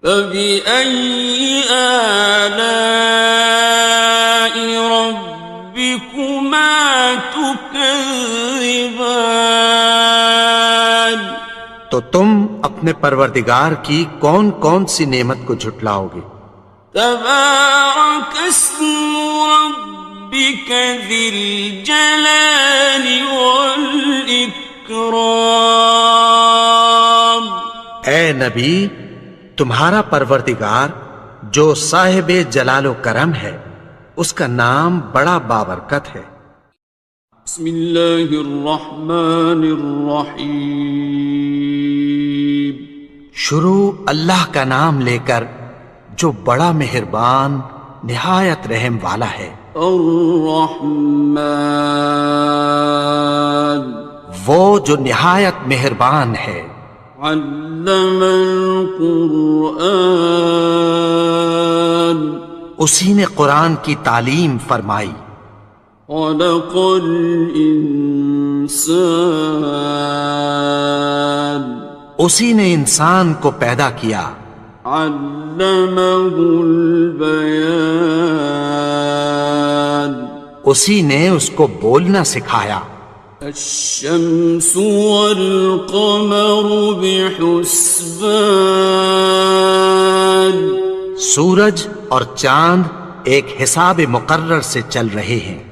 فبأي آلاء ربكما تكذبان تو تم اپنے پروردگار کی کون کون سی نعمت کو جھٹلاؤ گے؟ تبارك اسم ربك ذي الجلال والإكرام اے نبی، تمہارا پروردگار جو صاحب جلال و کرم ہے، اس کا نام بڑا بابرکت ہے۔ بسم اللہ الرحمن الرحیم شروع اللہ کا نام لے کر جو بڑا مہربان نہایت رحم والا ہے۔ الرحمن وہ جو نہایت مہربان ہے۔ علم القرآن اسی نے قرآن کی تعلیم فرمائی۔ خلق الانسان اسی نے انسان کو پیدا کیا۔ علمہ البیان اسی نے اس کو بولنا سکھایا۔ الشمس والقمر بحسبان سورج اور چاند ایک حساب مقرر سے چل رہے ہیں۔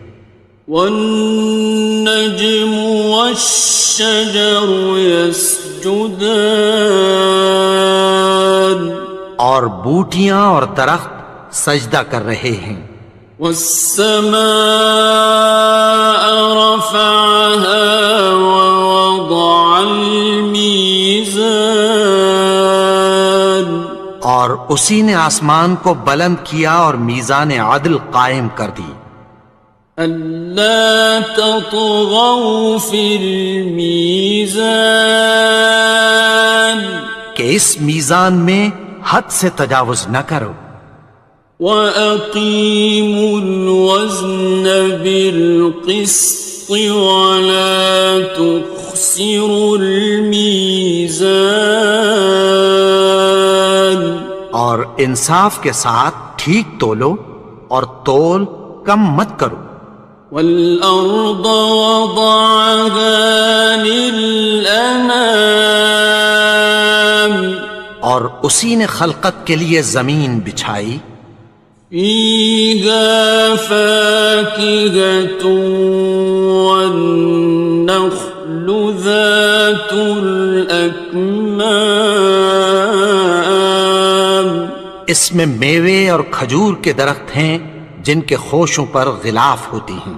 والنجم والشجر يسجدان اور بوٹیاں اور درخت سجدہ کر رہے ہیں۔ والسماء رفعها ووضع الميزان اور اسی نے آسمان کو بلند کیا اور میزان عدل قائم کر دی۔ ألا تطغوا في الميزان کہ اس میزان میں حد سے تجاوز نہ کرو۔ وَأَقِيمُوا الْوَزْنَ بِالْقِسْطِ وَلَا تُخْسِرُوا الْمِيزَانَ اور انصاف کے ساتھ ٹھیک تولو اور تول کم مت کرو۔ وَالْأَرْضَ وَضَعَهَا لِلْأَنَامِ اور اسی نے خلقت کے لیے زمین بچھائی۔ فِيهَا فَاكِهَةٌ وَالنَّخْلُ ذَاتُ الْأَكْمَامِ اس میں میوے اور کھجور کے درخت ہیں جن کے خوشوں پر غلاف ہوتی ہیں۔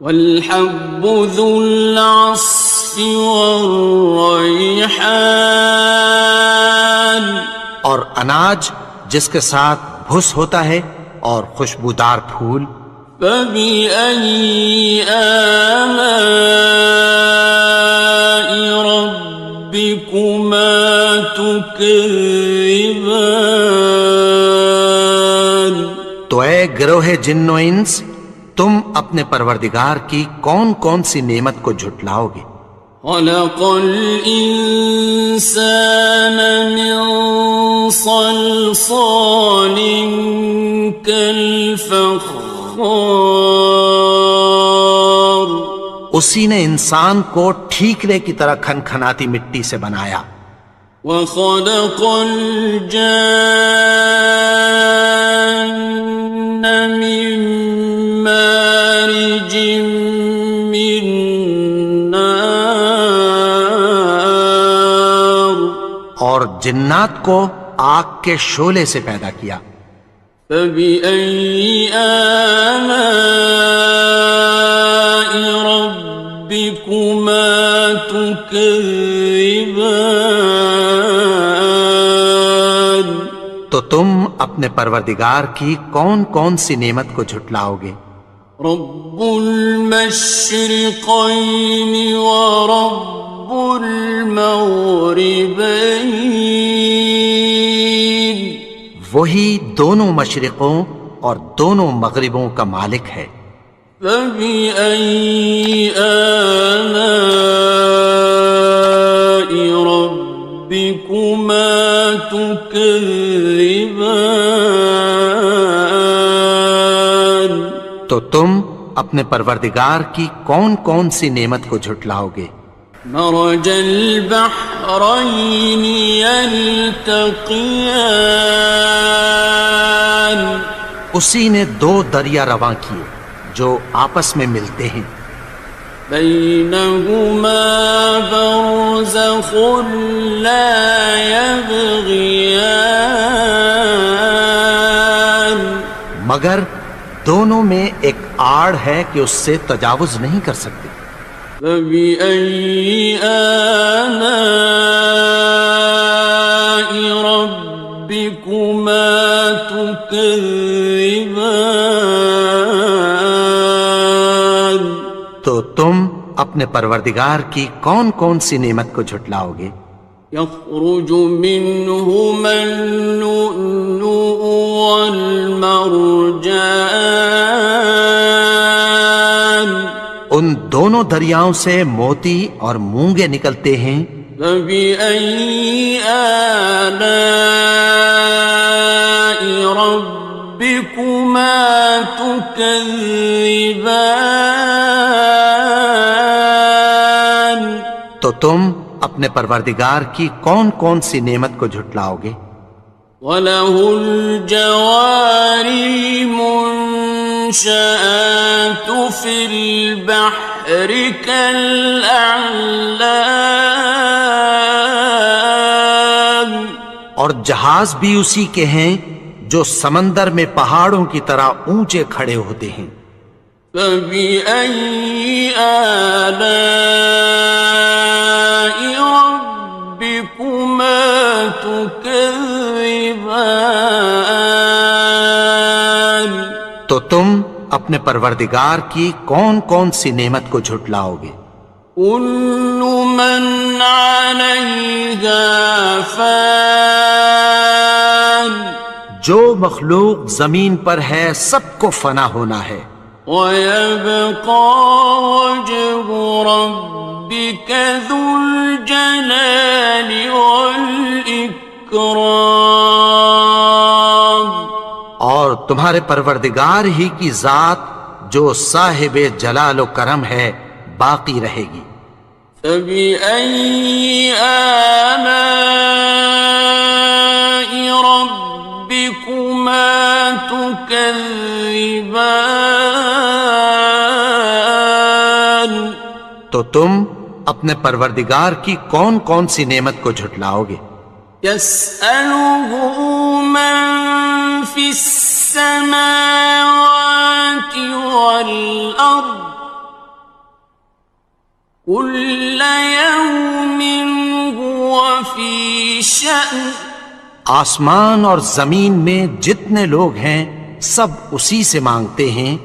وَالْحَبُّ ذُو الْعَصْفِ وَالرَّيْحَانِ اور اناج جس کے ساتھ بھس ہوتا ہے اور خوشبودار پھول۔ فَبِأَيِّ آلَاءِ رَبِّكُمَا تُكَذِّبَانِ تو اے گروہ جن و انس، تم اپنے پروردگار کی کون کون سی نعمت کو جھٹلاؤ گے؟ خلق الإنسان من صلصال كالفخار اسی نے انسان کو ٹھیکرے کی طرح کھنکھناتی مٹی سے بنایا۔ وخلق الجان من مارج من نار اور جنات کو آگ کے شعلے سے پیدا کیا۔ فبأي آلاء ربكما تكذبان تم اپنے پروردگار کی کون کون سی نعمت کو جھٹلاؤ گے؟ رب المشرقین ورب المغربین، وہی دونوں مشرقوں اور دونوں مغربوں کا مالک ہے۔ فبأي آلاء ربكما تكذبان، تو تم اپنے پروردگار کی کون کون سی نعمت کو جھٹلاؤ گے؟ مرج البحرين يلتقيان، اسی نے دو دریا رواں کیے جو آپس میں ملتے ہیں۔ بينهما برزخ لا يبغيان، مگر دونوں میں ایک آڑ ہے کہ اس سے تجاوز نہیں کر سکتے۔ فبأي آلاء ربكما تكذبان، تو تم اپنے پروردگار کی کون کون سی نعمت کو جھٹلاؤ گے؟ يخرج منهما اللؤلؤ والمرجان، ان دونوں دریاؤں سے موتی اور مونگے نکلتے ہیں۔ فبأي آلاء ربكما تكذبان، تو تم اپنے پروردگار کی کون کون سی نعمت کو جھٹلاؤ گے؟ وله الجوار المنشآت في البحر كالأعلام، اور جہاز بھی اسی کے ہیں جو سمندر میں پہاڑوں کی طرح اونچے کھڑے ہوتے ہیں۔ فبأي آلاء ربكما تكذبان، تو تم اپنے پروردگار کی کون کون سی نعمت کو جھٹلاؤ گے؟ كل من عليها فان، جو مخلوق زمین پر ہے سب کو فنا ہونا ہے، ويبقى وجه ربك ذو الجلال والإكرام، اور تمہارے پروردگار ہی کی ذات جو صاحب جلال و کرم ہے باقی رہے گی۔ فبأي آلاء ربكما تكذبان، تو تم اپنے پروردگار کی کون کون سی نعمت کو جھٹلاؤ گے؟ يسأله من في السماوات والأرض كل يوم هو في شأن، آسمان اور زمین میں جتنے لوگ ہیں سب اسی سے مانگتے ہیں،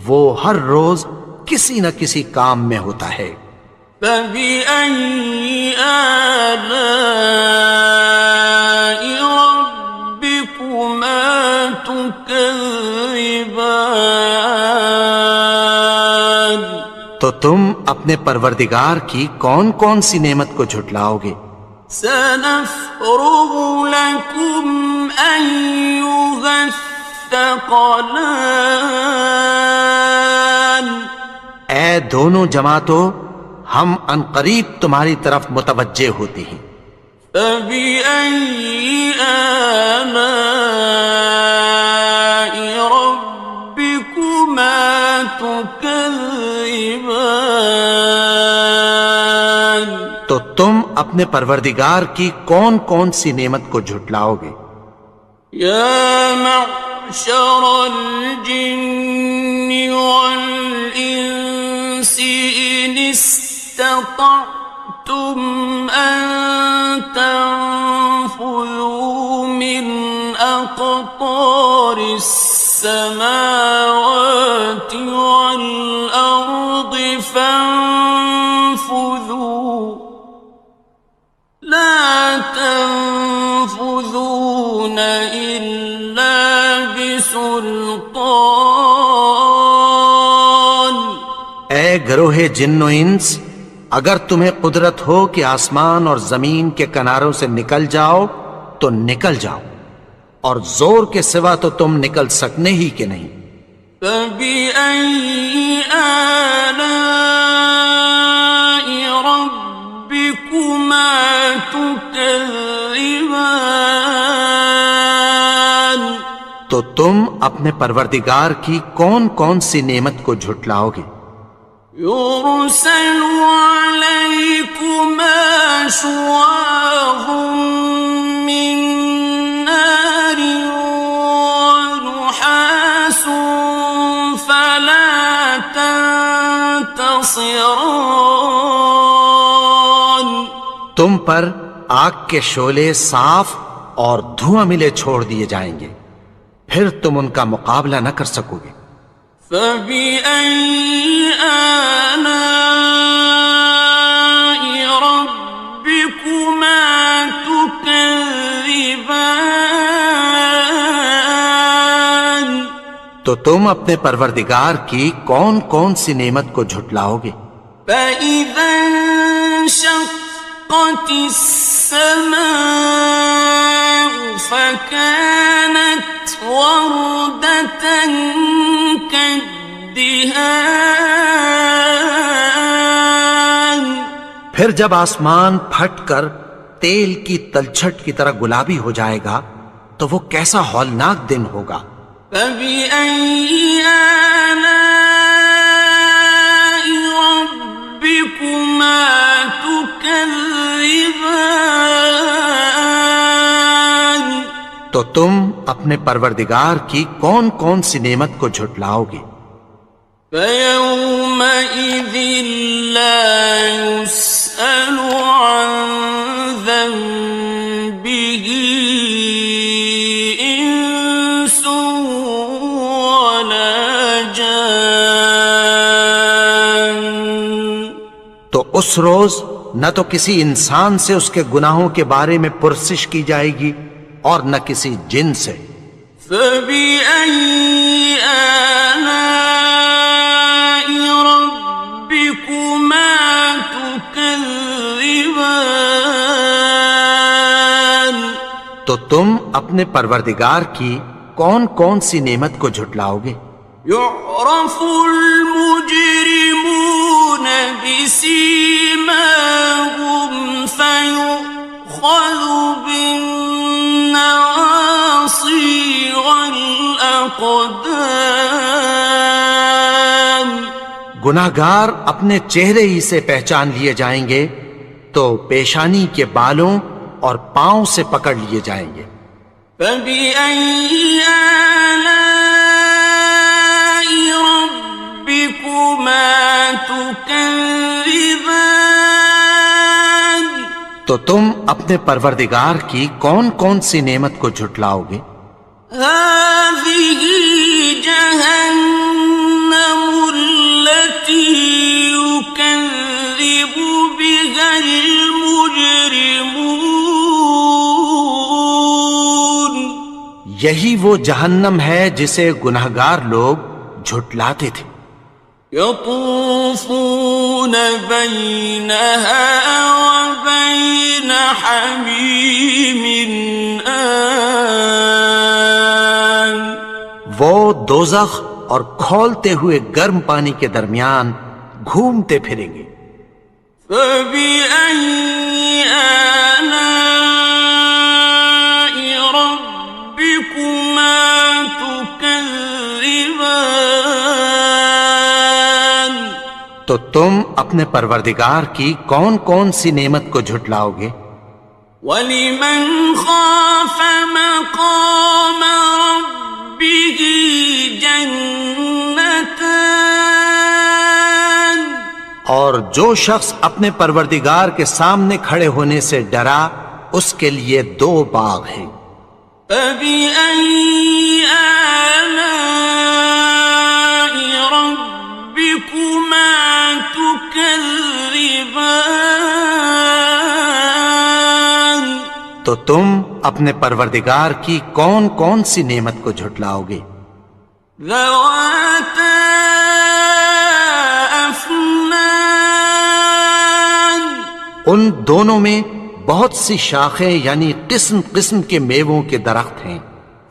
وہ ہر روز کسی نہ کسی کام میں ہوتا ہے۔ فبأي آلاء ربكما تكذبان، تو تم اپنے پروردگار کی کون کون سی نعمت کو جھٹلاؤ گے؟ سنفرغ لكم أيها الثقلان، اے دونوں جماعتوں، ہم عنقریب تمہاری طرف متوجہ ہوتے ہیں۔ فبأي آلاء ربكما تكذبان، تو تم اپنے پروردگار کی کون کون سی نعمت کو جھٹلاؤ گے؟ يا معشر الجن والإنس إن استطعتم أن تنفذوا من أقطار فانفذوا لا تنفذون إلا بسلطان اے گروہ جن و انس، اگر تمہیں قدرت ہو کہ آسمان اور زمین کے کناروں سے نکل جاؤ تو نکل جاؤ، اور زور کے سوا تو تم نکل سکنے ہی کہ نہیں۔ فَبِأَيِّ آلَاءِ رَبِّكُمَا تُكَذِّبَانِ تو تم اپنے پروردگار کی کون کون سی نعمت کو جھٹلاؤ گے؟ يُرْسَلُ عَلَيْكُمَا شُوَاظٌ مِّن نَّارٍ وَنُحَاسٌ فَلَا تَنتَصِرَانِ تم پر آگ کے شعلے صاف اور دھواں ملے چھوڑ دیے جائیں گے، پھر تم ان کا مقابلہ نہ کر سکو گے۔ فَبِأَيِّ آلَاءِ رَبِّكُمَا تُكَذِّبَانِ تو تم اپنے پروردگار کی کون کون سی نعمت کو جھٹلاؤ گے؟ فَإِذَا انشَقَّتِ السَّمَاءُ فَكَانَتْ وَرْدَةً كَالدِّهَانِ پھر جب آسمان پھٹ کر تیل کی تلچھٹ کی طرح گلابی ہو جائے گا تو وہ کیسا ہولناک دن ہوگا۔ فَبِأَيِّ آلَاءِ رَبِّكُمَا تُكَذِّبَانِ تو تم اپنے پروردگار کی کون کون سی نعمت کو جھٹلاؤ گے؟ فَيَوْمَئِذٍ لَا يُسْأَلُ عَنْ ذَنبِهِ إِنسٌ وَلَا جَانٌ تو اس روز نہ تو کسی انسان سے اس کے گناہوں کے بارے میں پرسش کی جائے گی اور نہ کسی جن سے۔ فَبِأَيِّ آلَاءِ رَبِّكُمَا تُكَذِّبَانِ تو تم اپنے پروردگار کی کون کون سی نعمت کو جھٹلاؤ گے؟ يُعْرَفُ الْمُجْرِمُونَ بِسِيمَاهُمْ فَيُؤْخَذُ بِالنَّوَاصِي وَالْأَقْدَامِ گناہگار اپنے چہرے ہی سے پہچان لیے جائیں گے تو پیشانی کے بالوں اور پاؤں سے پکڑ لیے جائیں گے۔ فَبِأَيِّ آلَاءِ رَبِّكُمَا تُكَذِّبَانِ تو تم اپنے پروردگار کی کون کون سی نعمت کو جھٹلاؤ گے؟ هَٰذِهِ جَهَنَّمُ الَّتِي يُكَذِّبُ بِهَا الْمُجْرِمُونَ یہی وہ جہنم ہے جسے گناہگار لوگ جھٹلاتے تھے۔ يَطُوفُونَ بَيْنَهَا وَبَيْنَ حَمِيمٍ آنٍ وہ دوزخ اور کھولتے ہوئے گرم پانی کے درمیان گھومتے پھریں گے۔ فَبِأَيِّ آلَاءِ رَبِّكُمَا تُكَذِّبَانِ تو تم اپنے پروردگار کی کون کون سی نعمت کو جھٹلاؤ گے؟ وَلِمَنْ خَافَ مَقَامَ رَبِّهِ جَنَّتَانِ اور جو شخص اپنے پروردگار کے سامنے کھڑے ہونے سے ڈرا اس کے لیے 2 باغ ہیں۔ فَبِأَيِّ آلَاءِ رَبِّكُمَا تو تم اپنے پروردگار کی کون کون سی نعمت کو جھٹلاؤ گے؟ ذواتا افنان، ان دونوں میں بہت سی شاخیں یعنی قسم قسم کے میووں کے درخت ہیں۔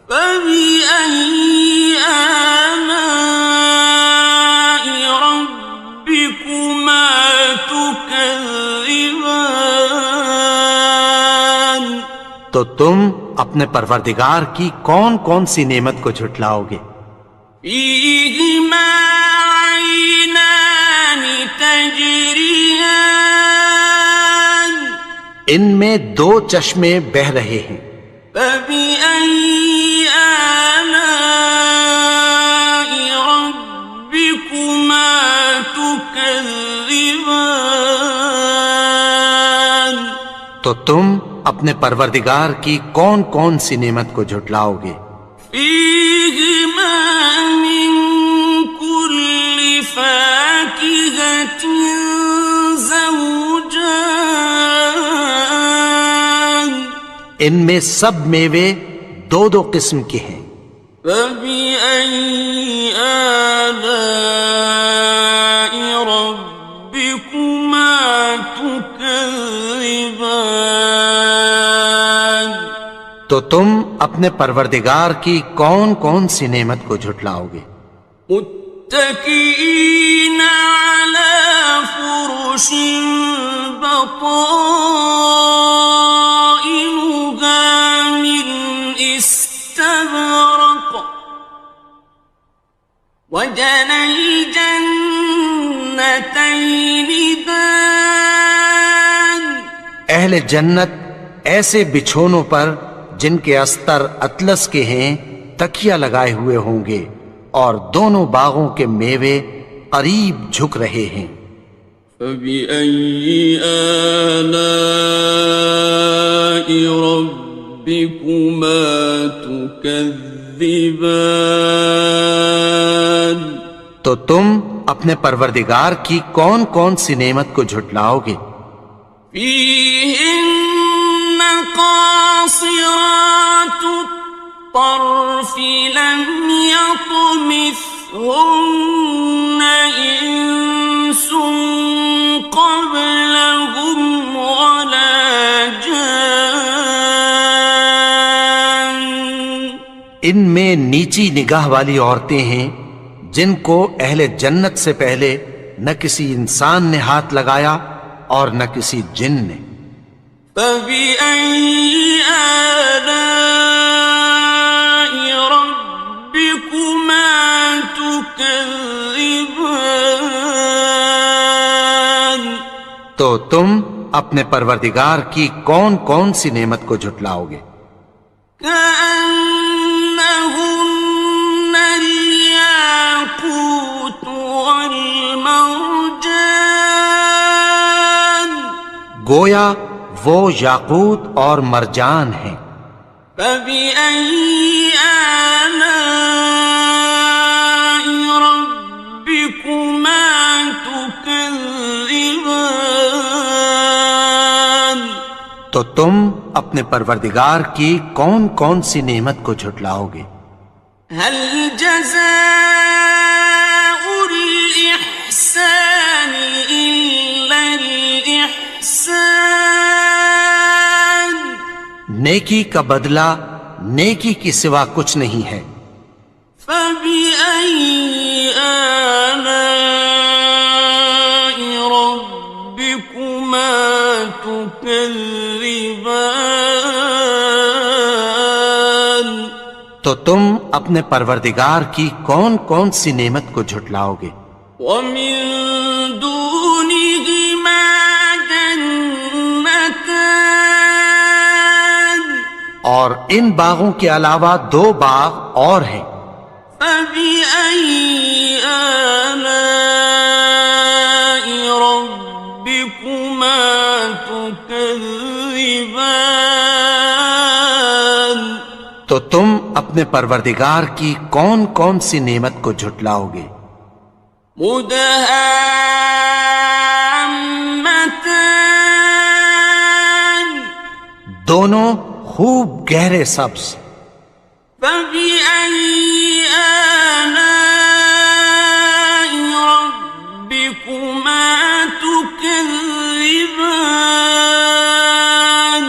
فبأي آلاء ربكما تكذبان، تو تم اپنے پروردگار کی کون کون سی نعمت کو جھٹلاؤ گے؟ فيهما عينان تجريان، ان میں دو چشمے بہہ رہے ہیں۔ فبأي آلاء ربكما تكذبان، تو تم اپنے پروردگار کی کون کون سی نعمت کو جھٹلاؤ گے؟ فيهما من كل فاكهة زوجان، ان میں سب میوے دو دو قسم کے ہیں۔ فبأي آلاء ربكما تكذبان، تو تم اپنے پروردگار کی کون کون سی نعمت کو جھٹلاؤ گے؟ متكئين على فرش بطائنها من استبرق، وجنى الجنتين دان، اہل جنت ایسے بچھونوں پر جن کے استر اطلس کے ہیں تکیہ لگائے ہوئے ہوں گے، اور دونوں باغوں کے میوے قریب جھک رہے ہیں۔ فبأي آلاء ربكما تكذبان، تو تم اپنے پروردگار کی کون کون سی نعمت کو جھٹلاؤ گے؟ فيهن قاصرات الطرف لم يطمثهن إنس قبلهم ولا جان، ان میں نیچی نگاہ والی عورتیں ہیں جن کو اہل جنت سے پہلے نہ کسی انسان نے ہاتھ لگایا اور نہ کسی جن نے۔ فبأي آلاء ربكما تكذبان، تو تم اپنے پروردگار کی کون کون سی نعمت کو جھٹلاؤ گے؟ كأنهن الياقوت والمرجان، گویا وہ یاقوت اور مرجان ہیں۔ فبأي آلاء ربكما تكذبان، تو تم اپنے پروردگار کی کون کون سی نعمت کو جھٹلاؤ گے؟ هل جزاء الإحسان إلا الإحسان، نیکی کا بدلہ نیکی کی سوا کچھ نہیں ہے۔ فبأي آلاء ربكما تكذبان، تو تم اپنے پروردگار کی کون کون سی نعمت کو جھٹلاؤ گے؟ ومن دونهما جنتان، اور ان باغوں کے علاوہ دو باغ اور ہیں۔ فبأي آلاء ربكما تكذبان، تو تم اپنے پروردگار کی کون کون سی نعمت کو جھٹلاؤ گے؟ مدهامتان، دونوں خوب گہرے سبز. فبأي آلاء ربكما تكذبان.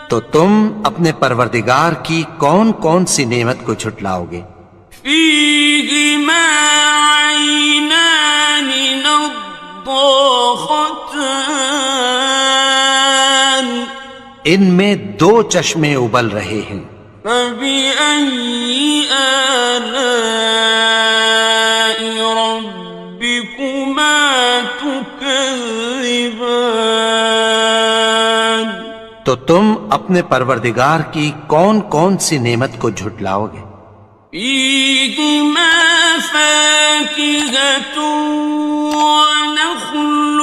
تو تم اپنے پروردگار کی کون کون سی نعمت کو جھٹلاؤ گے؟ فيهما عينان نضاختان. ان میں دو چشمے ابل رہے ہیں. فبأي آلاء ربكما تكذبان. تو تم اپنے پروردگار کی کون کون سی نعمت کو جھٹلاؤ گے؟ فيهما فاكهة ونخل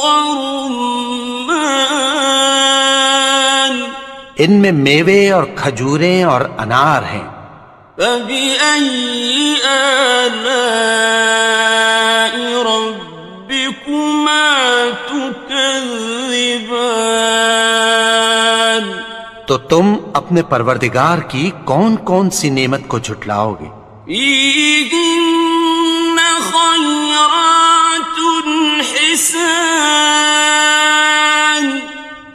ورمان. ان میں میوے اور کھجوریں اور انار ہیں. فبأي آلاء ربكما تكذبان. تو تم اپنے پروردگار کی کون کون سی نعمت کو جھٹلاؤ گے؟ فيهن خيرات حسان.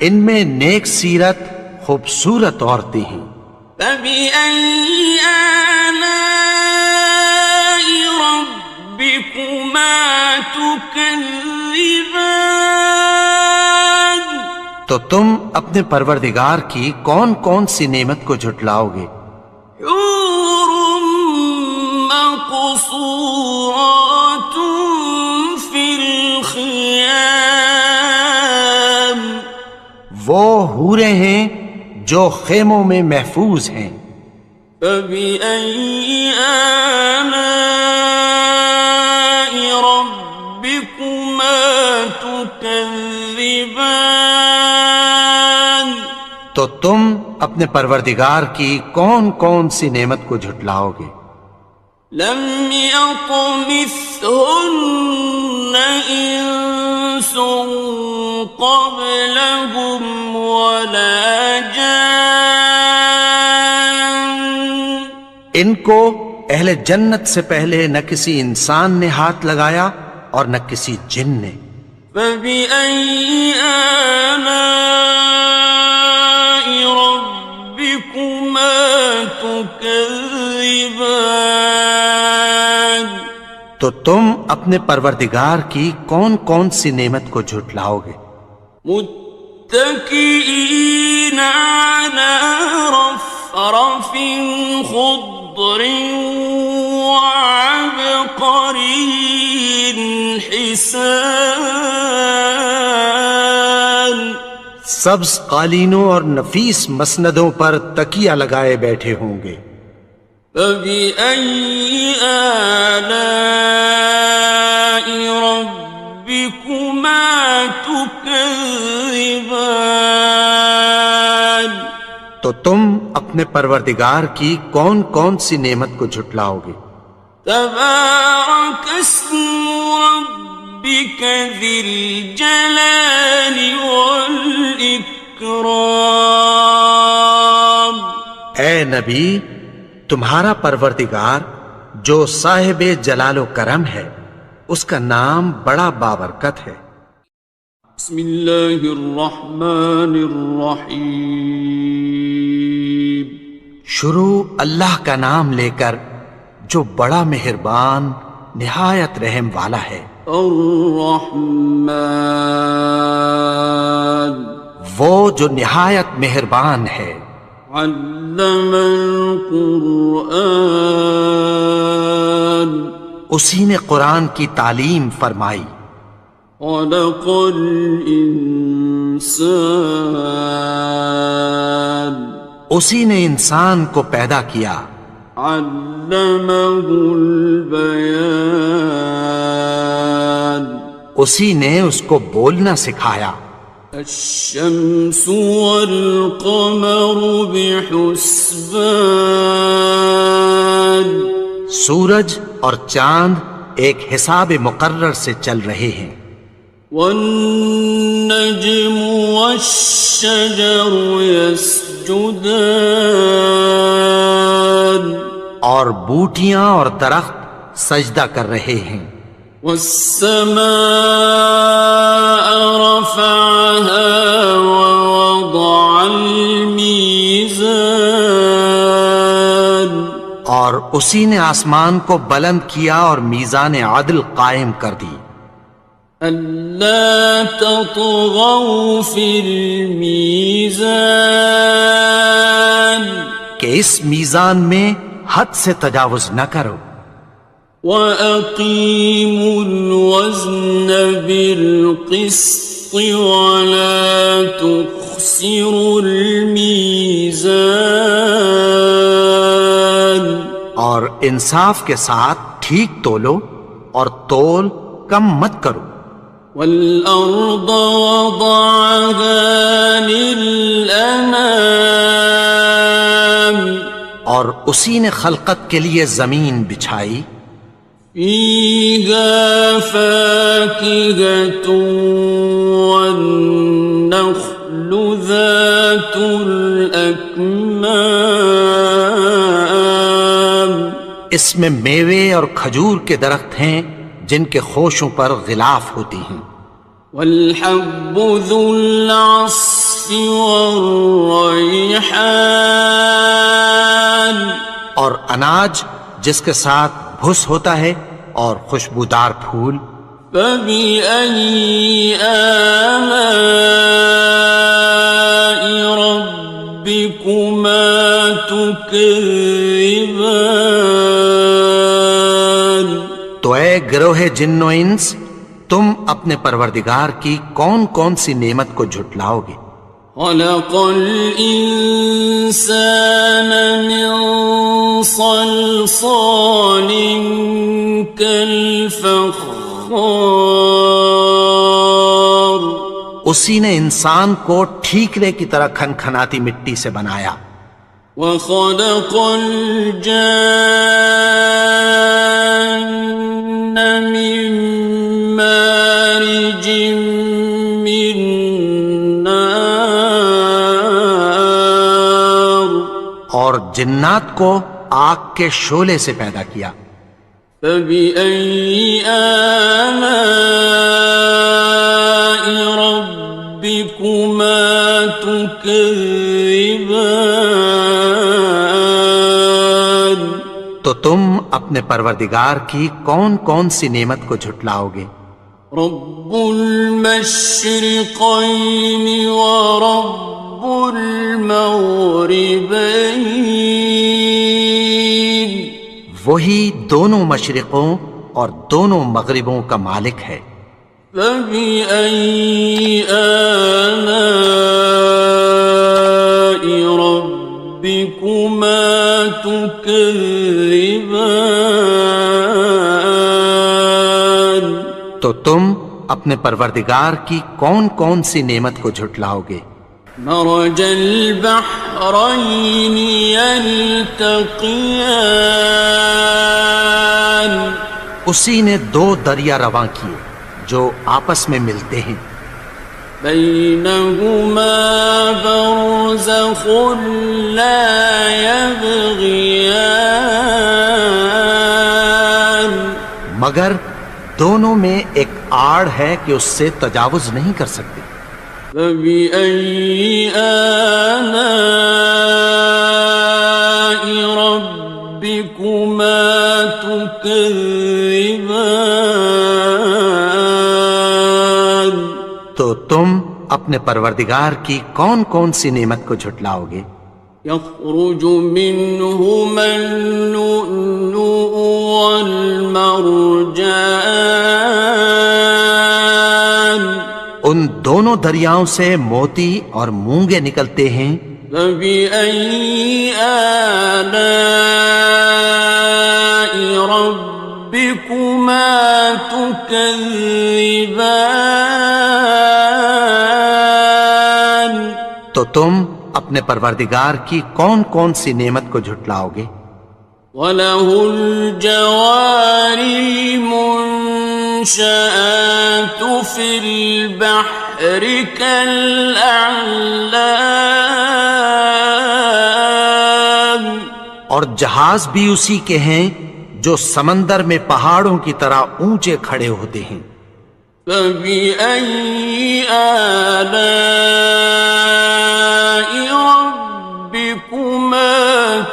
ان میں نیک سیرت خوبصورت عورتیں ہیں. فبأي آلاء ربكما تكذبان. تو تم اپنے پروردگار کی کون کون سی نعمت کو جھٹلاؤ گے؟ حور مقصورات في الخيام. وہ حوریں ہیں جو خیموں میں محفوظ ہیں. فبأي آلاء ربكما تكذبان. تو تم اپنے پروردگار کی کون کون سی نعمت کو جھٹلاؤ گے؟ لم يطمثهن إنس قبلهم ولا جان. ان کو اہل جنت سے پہلے نہ کسی انسان نے ہاتھ لگایا اور نہ کسی جن نے. فبأي آلاء ربكما تكذبان. تو تم اپنے پروردگار کی کون کون سی نعمت کو جھٹلاؤ گے؟ متكئين على رفرف خضر وعبقري حسان. سبز قالینوں اور نفیس مسندوں پر تکیہ لگائے بیٹھے ہوں گے. فبأي آلاء ربكما تكذبان. تو تم اپنے پروردگار کی کون کون سی نعمت کو جھٹلاؤ گے؟ تبارك اسم ربك ذي الجلال والإكرام. اے نبی، تمہارا پروردگار جو صاحب جلال و کرم ہے، اس کا نام بڑا بابرکت ہے. بسم اللہ الرحمن الرحیم. شروع اللہ کا نام لے کر جو بڑا مہربان نہایت رحم والا ہے. الرحمن وہ جو نہایت مہربان ہے. علم القرآن اسی نے قرآن کی تعلیم فرمائی. خلق الانسان اسی نے انسان کو پیدا کیا. علمہ البیان اسی نے اس کو بولنا سکھایا. الشمس والقمر بحسبان سورج اور چاند ایک حساب مقرر سے چل رہے ہیں. والنجم والشجر يسجدان يسجدان اور بوٹیاں اور درخت سجدہ کر رہے ہیں. والسماء رفعها ووضع الميزان اور اسی نے آسمان کو بلند کیا اور میزان عدل قائم کر دی. ألا تطغوا في الميزان کہ اس میزان میں حد سے تجاوز نہ کرو. وَأَقِيمُوا الْوَزْنَ بِالْقِسْطِ وَلَا تُخْسِرُوا الْمِيزَانَ اور انصاف کے ساتھ ٹھیک تولو اور تول کم مت کرو. وَالْأَرْضَ وَضَعَهَا لِلْأَنَامِ اور اسی نے خلقت کے لیے زمین بچھائی. فِيهَا فَاكِهَةٌ وَالنَّخْلُ ذَاتُ الْأَكْمَامِ اس میں میوے اور کھجور کے درخت ہیں جن کے خوشوں پر غلاف ہوتی ہیں. وَالْحَبُّ ذُو الْعَصْفِ وَالرَّيْحَانِ اور اناج جس کے ساتھ بھس ہوتا ہے اور خوشبودار پھول. فَبِأَيِّ آلَاءِ رَبِّكُمَا تُكَذِّبَانِ تو اے گروہ جن و انس تم اپنے پروردگار کی کون کون سی نعمت کو جھٹلاؤ گے. خَلَقَ الْإِنسَانَ مِنْ صَلْصَالٍ كَالْفَخَّارِ اسی نے انسان کو ٹھیکرے کی طرح کھنکھناتی مٹی سے بنایا. وَخَلَقَ الْجَانَّ مِن مَّارِجٍ مِّن نَّارٍ اور جنات کو آگ کے شعلے سے پیدا کیا. فَبِأَيِّ آلَاءِ رَبِّكُمَا تُكَذِّبَانِ تو تم اپنے پروردگار کی کون کون سی نعمت کو جھٹلاؤ گے. رب المشرقين ورب المغربين وہی دونوں مشرقوں اور دونوں مغربوں کا مالک ہے. فبأي آلاء ربكما تكذبان تو تم اپنے پروردگار کی کون کون سی نعمت کو جھٹلاؤ گے. مرج البحرين يلتقيان اسی نے دو دریا رواں کیے جو آپس میں ملتے ہیں. بينهما برزخ لا يبغيان مگر دونوں میں ایک آڑ ہے کہ اس سے تجاوز نہیں کر سکتے. فبأي آلاء ربكما تكذبان تو تم اپنے پروردگار کی کون کون سی نعمت کو جھٹلاؤ گے. يخرج منهما اللؤلؤ والمرجان ان دونوں دریاؤں سے موتی اور مونگے نکلتے ہیں. فبأي آلاء ربكما تكذبان تو تم اپنے پروردگار کی کون کون سی نعمت کو جھٹلاؤ گے. وَلَهُ الْجَوَارِ الْمُنشَآتُ فِي الْبَحْرِ كَالْأَعْلَامِ اور جہاز بھی اسی کے ہیں جو سمندر میں پہاڑوں کی طرح اونچے کھڑے ہوتے ہیں۔ فبأي آلاء ربكما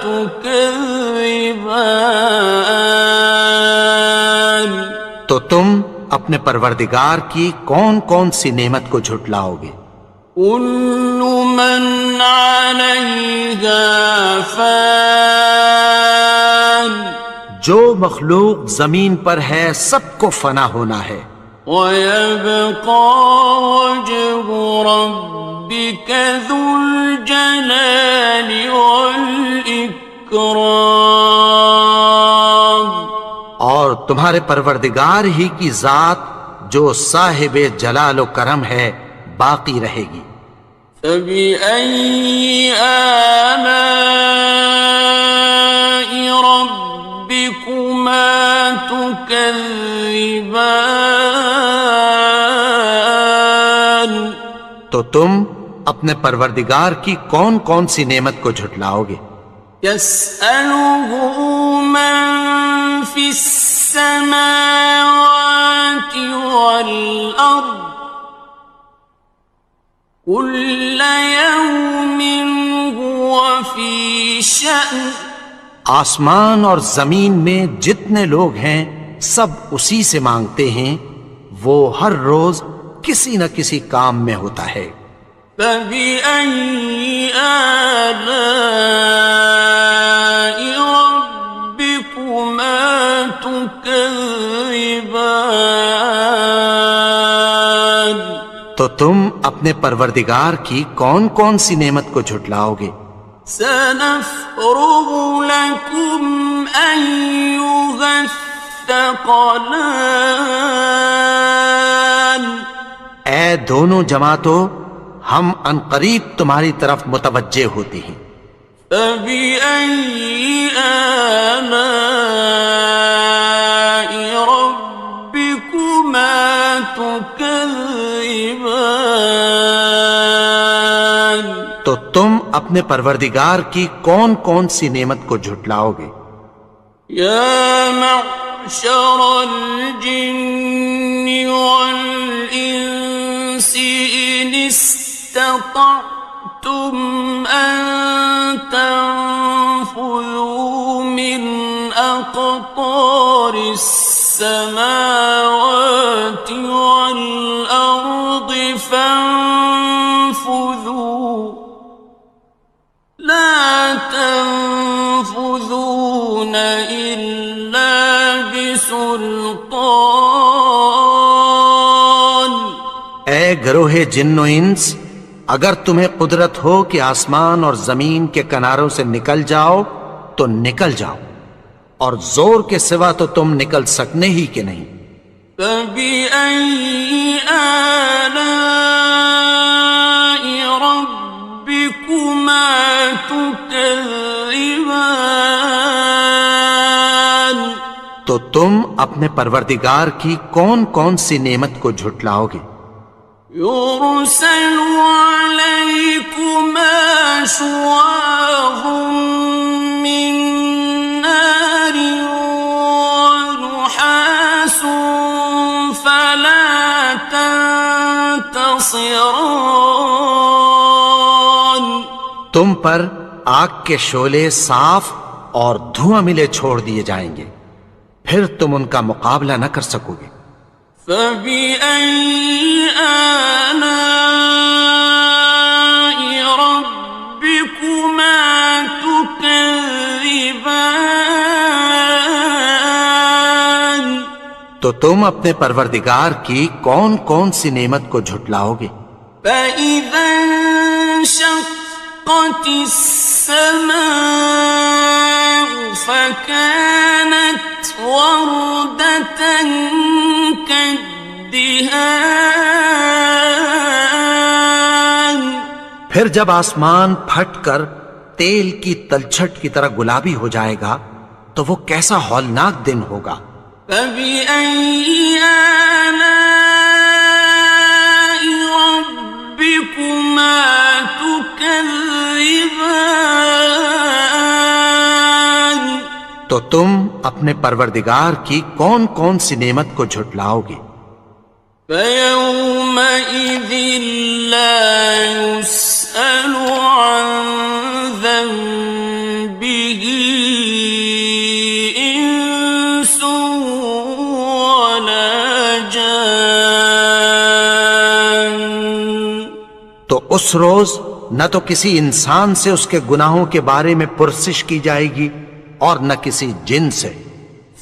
تكذبان؟ تو تم اپنے پروردگار کی کون کون سی نعمت کو جھٹلاؤ گے؟ كل من عليها فان، جو مخلوق زمین پر ہے سب کو فنا ہونا ہے، ويبقى وجه ربك ذو الجلال والإكرام، اور تمہارے پروردگار ہی کی ذات جو صاحب جلال و کرم ہے باقی رہے گی۔ فبأي آلاء ربكما تكذبان؟ تو تم اپنے پروردگار کی کون کون سی نعمت کو جھٹلاؤ گے؟ يسأله من في السماوات والأرض كل يوم هو في شأن، آسمان اور زمین میں جتنے لوگ ہیں سب اسی سے مانگتے ہیں، وہ ہر روز کسی نہ کسی کام میں ہوتا ہے۔ فبأي آلاء ربكما تكذبان؟ تو تم اپنے پروردگار کی کون کون سی نعمت کو جھٹلاؤ گے؟ سنفرغ لكم أيها الثقلان، اے دونوں جماعتوں، ہم عنقریب تمہاری طرف متوجہ ہوتے ہیں۔ فبأي آلاء ربكما تكذبان؟ تو تم اپنے پروردگار کی کون کون سی نعمت کو جھٹلاؤ گے؟ يا معشر الجن والإنس إن استطعتم أن تنفذوا من أقطار السماوات والأرض فانفذوا، لا تنفذون إلا بسلطان۔ اے گروہ جن و انس، اگر تمہیں قدرت ہو کہ آسمان اور زمین کے کناروں سے نکل جاؤ تو نکل جاؤ، اور زور کے سوا تو تم نکل سکنے ہی کہ نہیں۔ فبأي آلاء ربكما تكذبان؟ تو تم اپنے پروردگار کی کون کون سی نعمت کو جھٹلاؤ گے؟ يرسل عليكما شواظ من نار ونحاس فلا تنتصران، تم پر آگ کے شعلے صاف اور دھواں ملے چھوڑ دیے جائیں گے، پھر تم ان کا مقابلہ نہ کر سکو گے۔ فبأي آلاء ربكما تكذبان؟ تو تم اپنے پروردگار کی کون کون سی نعمت کو جھٹلاؤ گے؟ فإذا انشقت السماء فكانت وردة كالدهان، پھر جب آسمان پھٹ کر تیل کی تلچھٹ کی طرح گلابی ہو جائے گا تو وہ کیسا ہولناک دن ہوگا۔ فبأي آلاء ربكما تكذبان؟ تو تم اپنے پروردگار کی کون کون سی نعمت کو جھٹلاؤ گے؟ فَيَوْمَئِذٍ لَا يُسْأَلُ عَنْ ذَنبِهِ إِنسٌ وَلَا جَانٌّ۔ تو اس روز نہ تو کسی انسان سے اس کے گناہوں کے بارے میں پرسش کی جائے گی اور نہ کسی جن سے۔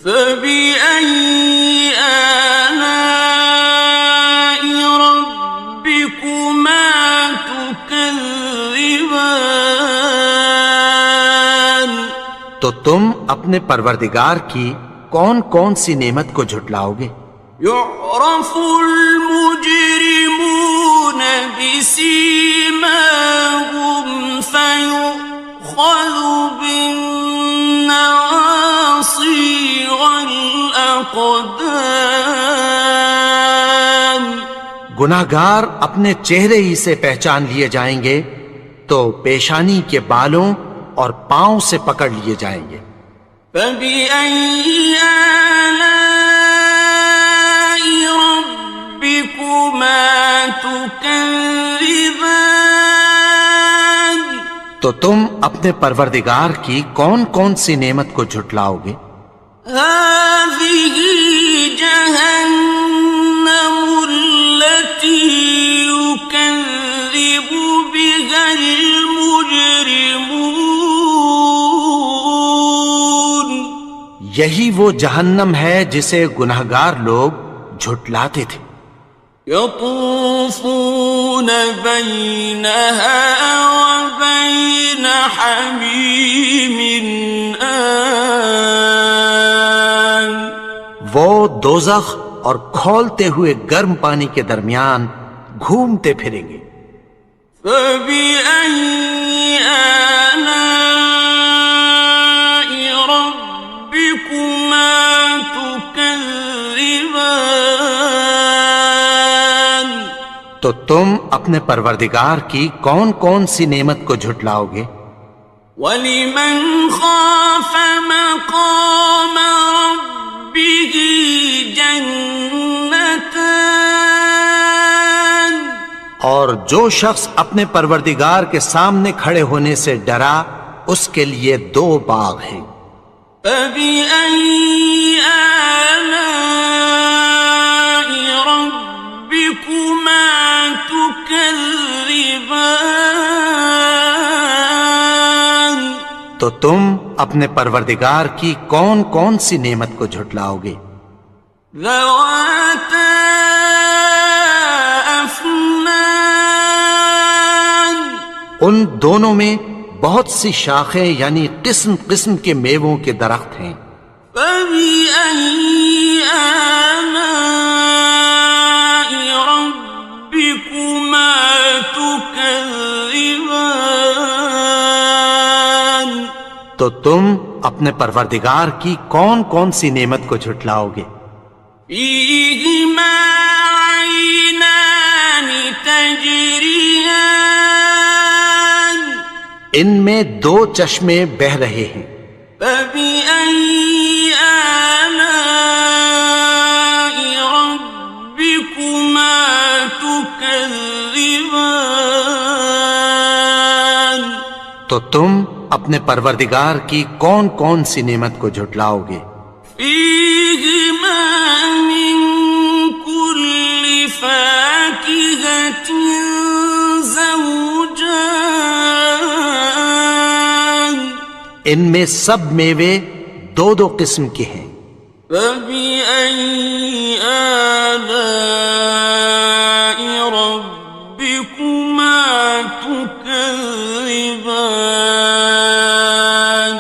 فَبِأَيِّ آلَاءِ رَبِّكُمَا تُكَذِّبَانِ؟ تو تم اپنے پروردگار کی کون کون سی نعمت کو جھٹلاؤ گے؟ يُعْرَفُ الْمُجْرِمُونَ بِسِيمَاهُمْ فَيُؤْخَذُ بِالنَّوَاصِي وَالْأَقْدَامِ۔ گناہگار اپنے چہرے ہی سے پہچان لیے جائیں گے تو پیشانی کے بالوں اور پاؤں سے پکڑ لیے جائیں گے۔ فَبِأَيِّ آلَاءِ رَبِّكُمَا تُكَذِّبَانِ؟ تو تم اپنے پروردگار کی کون کون سی نعمت کو جھٹلاؤ گے؟ هَٰذِهِ جَهَنَّمُ الَّتِي يُكَذِّبُ بِهَا الْمُجْرِمُونَ۔ یہی وہ جہنم ہے جسے گناہگار لوگ جھٹلاتے تھے۔ يَطُوفُونَ بَيْنَهَا وَبَيْنَ حَمِيمٍ آنٍ۔ وہ دوزخ اور کھولتے ہوئے گرم پانی کے درمیان گھومتے پھریں گے۔ فَبِأَيِّ آلَاءِ رَبِّكُمَا تُكَذِّبَانِ؟ تو تم اپنے پروردگار کی کون کون سی نعمت کو جھٹلاؤ گے؟ وَلِمَنْ خَافَ مَقَامَ رَبِّهِ جَنَّتَانِ؟ اور جو شخص اپنے پروردگار کے سامنے کھڑے ہونے سے ڈرا اس کے لیے دو باغ ہیں۔ فَبِأَيِّ آلَاءِ رَبِّكُمَا تُكَذِّبَانِ؟ تو تم اپنے پروردگار کی کون کون سی نعمت کو جھٹلاؤ گے؟ ذَوَاتَا أَفْنَانٍ۔ ان دونوں میں بہت سی شاخیں یعنی قسم قسم کے میووں کے درخت ہیں۔ فَبِأَيِّ آلَاءِ رَبِّكُمَا تُكَذِّبَانِ؟ تو تم اپنے پروردگار کی کون کون سی نعمت کو جھٹلاؤ گے؟ فِيهِمَا عَيْنَانِ تَجْرِيَانِ۔ ان میں دو چشمے بہہ رہے ہیں۔ فَبِأَيِّ آلَاءِ رَبِّكُمَا تُكَذِّبَانِ؟ تو تم اپنے پروردگار کی کون کون سی نعمت کو جھٹلاؤ گے؟ فِيهِمَا مِن كُلِّ فَاكِهَةٍ زَوْجَانِ۔ ان میں سب میوے دو دو قسم کے ہیں۔ فَبِأَيِّ آلَاءِ رَبِّكُمَا تُكَذِّبَانِ؟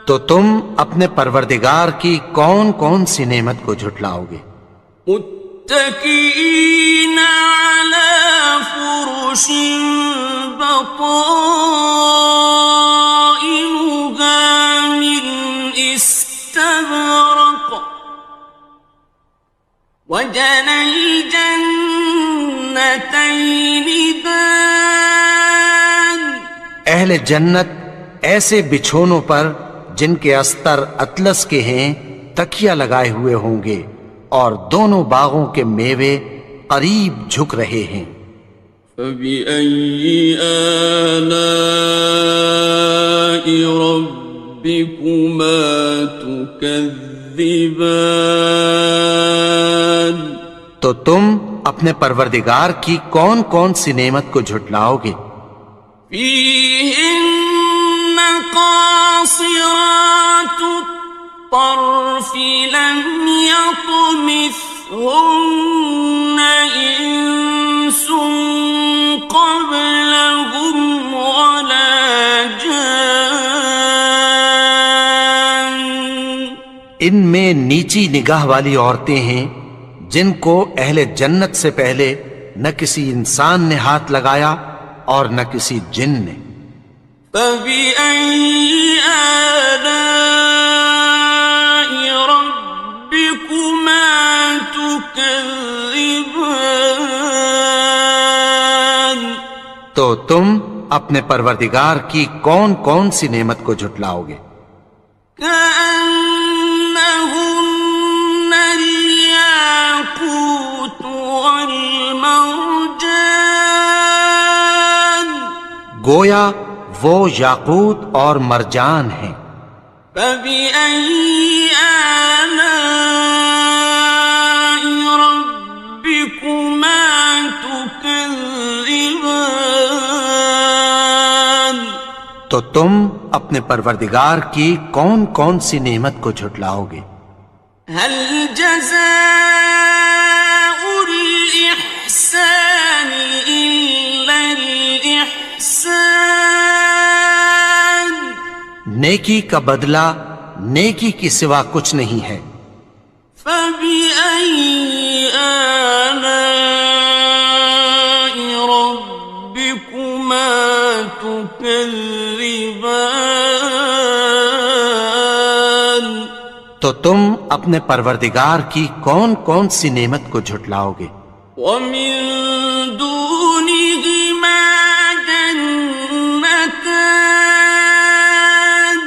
تو تم اپنے پروردگار کی کون کون سی نعمت کو جھٹلاؤ گے؟ مُتَّكِئِينَ عَلَى فُرُشٍ بَطَائِنُهَا مِنْ إِسْتَبْرَقٍ وَجَنَى الْجَنَّتَيْنِ دَانٍ۔ اہل جنت ایسے بچھونوں پر جن کے استر اطلس کے ہیں تکیہ لگائے ہوئے ہوں گے، اور دونوں باغوں کے میوے قریب جھک رہے ہیں۔ فَبِأَيِّ آلَاءِ رَبِّكُمَا تُكَذِّبَانِ، تو تم اپنے پروردگار کی کون کون سی نعمت کو جھٹلاؤ گے؟ فِيهِنَّ قَاصِرَاتُ الطَّرْفِ لَمْ يَطْمِثْهُنَّ إِنسٌ قَبْلَهُمْ وَلَا جَانٌّ، ان میں نیچی نگاہ والی عورتیں ہیں جن کو اہل جنت سے پہلے نہ کسی انسان نے ہاتھ لگایا اور نہ کسی جن نے۔ فَبِأَيِّ آلَاءِ رَبِّكُمَا تُكَذِّبَانِ، تو تم اپنے پروردگار کی کون کون سی نعمت کو جھٹلاؤ گے؟ كأنهن الياقوت والمرجان، گویا وہ یاقوت اور مرجان ہیں۔ فبأي آلاء ربكما تكذبان، تو تم اپنے پروردگار کی کون کون سی نعمت کو جھٹلاؤ گے؟ هل جزاء الإحسان إلا الإحسان، نیکی کا بدلہ نیکی کی سوا کچھ نہیں ہے۔ فبأي آلاء ربكما تكذبان، تو تم اپنے پروردگار کی کون کون سی نعمت کو جھٹلاؤ گے؟ ومن دونهما جنتان،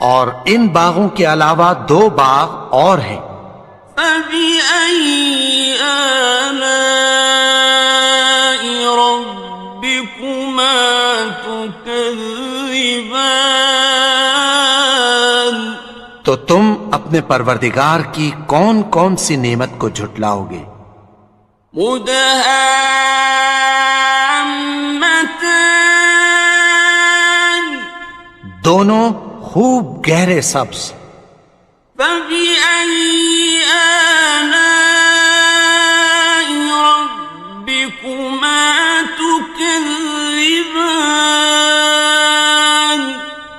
اور ان باغوں کے علاوہ دو باغ اور ہیں۔ فبأي آلاء ربكما تكذبان، تو تم اپنے پروردگار کی کون کون سی نعمت کو جھٹلاؤ گے؟ مدهامتان، دونوں خوب گہرے سبز۔ فبأي آلاء ربكما تكذبان،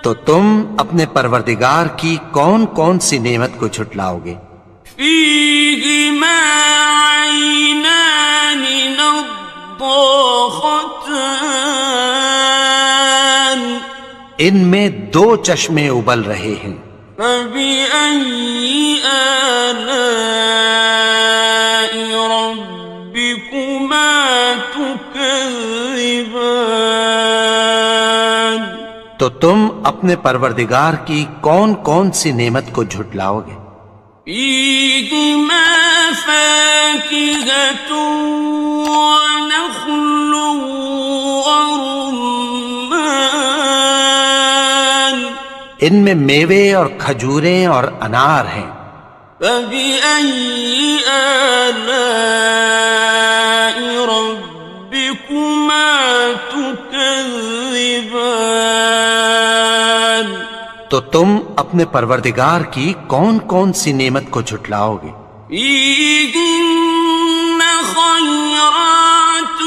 تو تم اپنے پروردگار کی کون کون سی نعمت کو جھٹلاؤ گے؟ فيهما عينان نضاختان، ان میں دو چشمے ابل رہے ہیں۔ فبأي آلاء ربكما تكذبان، تو تم اپنے پروردگار کی کون کون سی نعمت کو جھٹلاؤ گے؟ فيهما فاكهة ونخل ورمان، ان میں میوے اور کھجوریں اور انار ہیں۔ فبأي آلاء ربكما تكذبان، تو تم اپنے پروردگار کی کون کون سی نعمت کو جھٹلاؤ گے؟ فيهن خيرات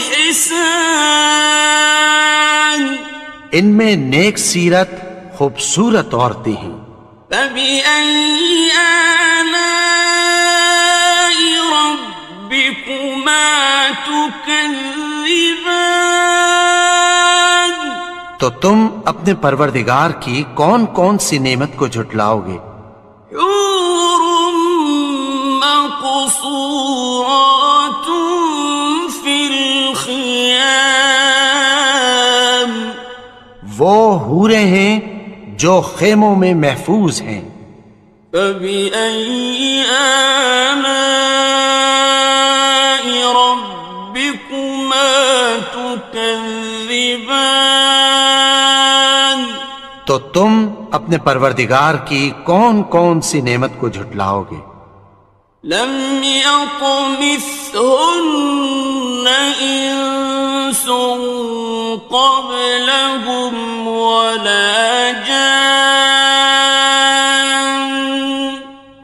حسان، ان میں نیک سیرت خوبصورت عورتیں ہیں۔ فبأي آلاء ربكما تكذبان، تو تم اپنے پروردگار کی کون کون سی نعمت کو جھٹلاؤ گے؟ حور مقصورات في الخيام، وہ حوریں ہیں جو خیموں میں محفوظ ہیں۔ فبأي آلاء ربكما تكذبان؟ تو تم اپنے پروردگار کی کون کون سی نعمت کو جھٹلاؤ گے؟ لم يطمثهن إنس قبلهم ولا جان۔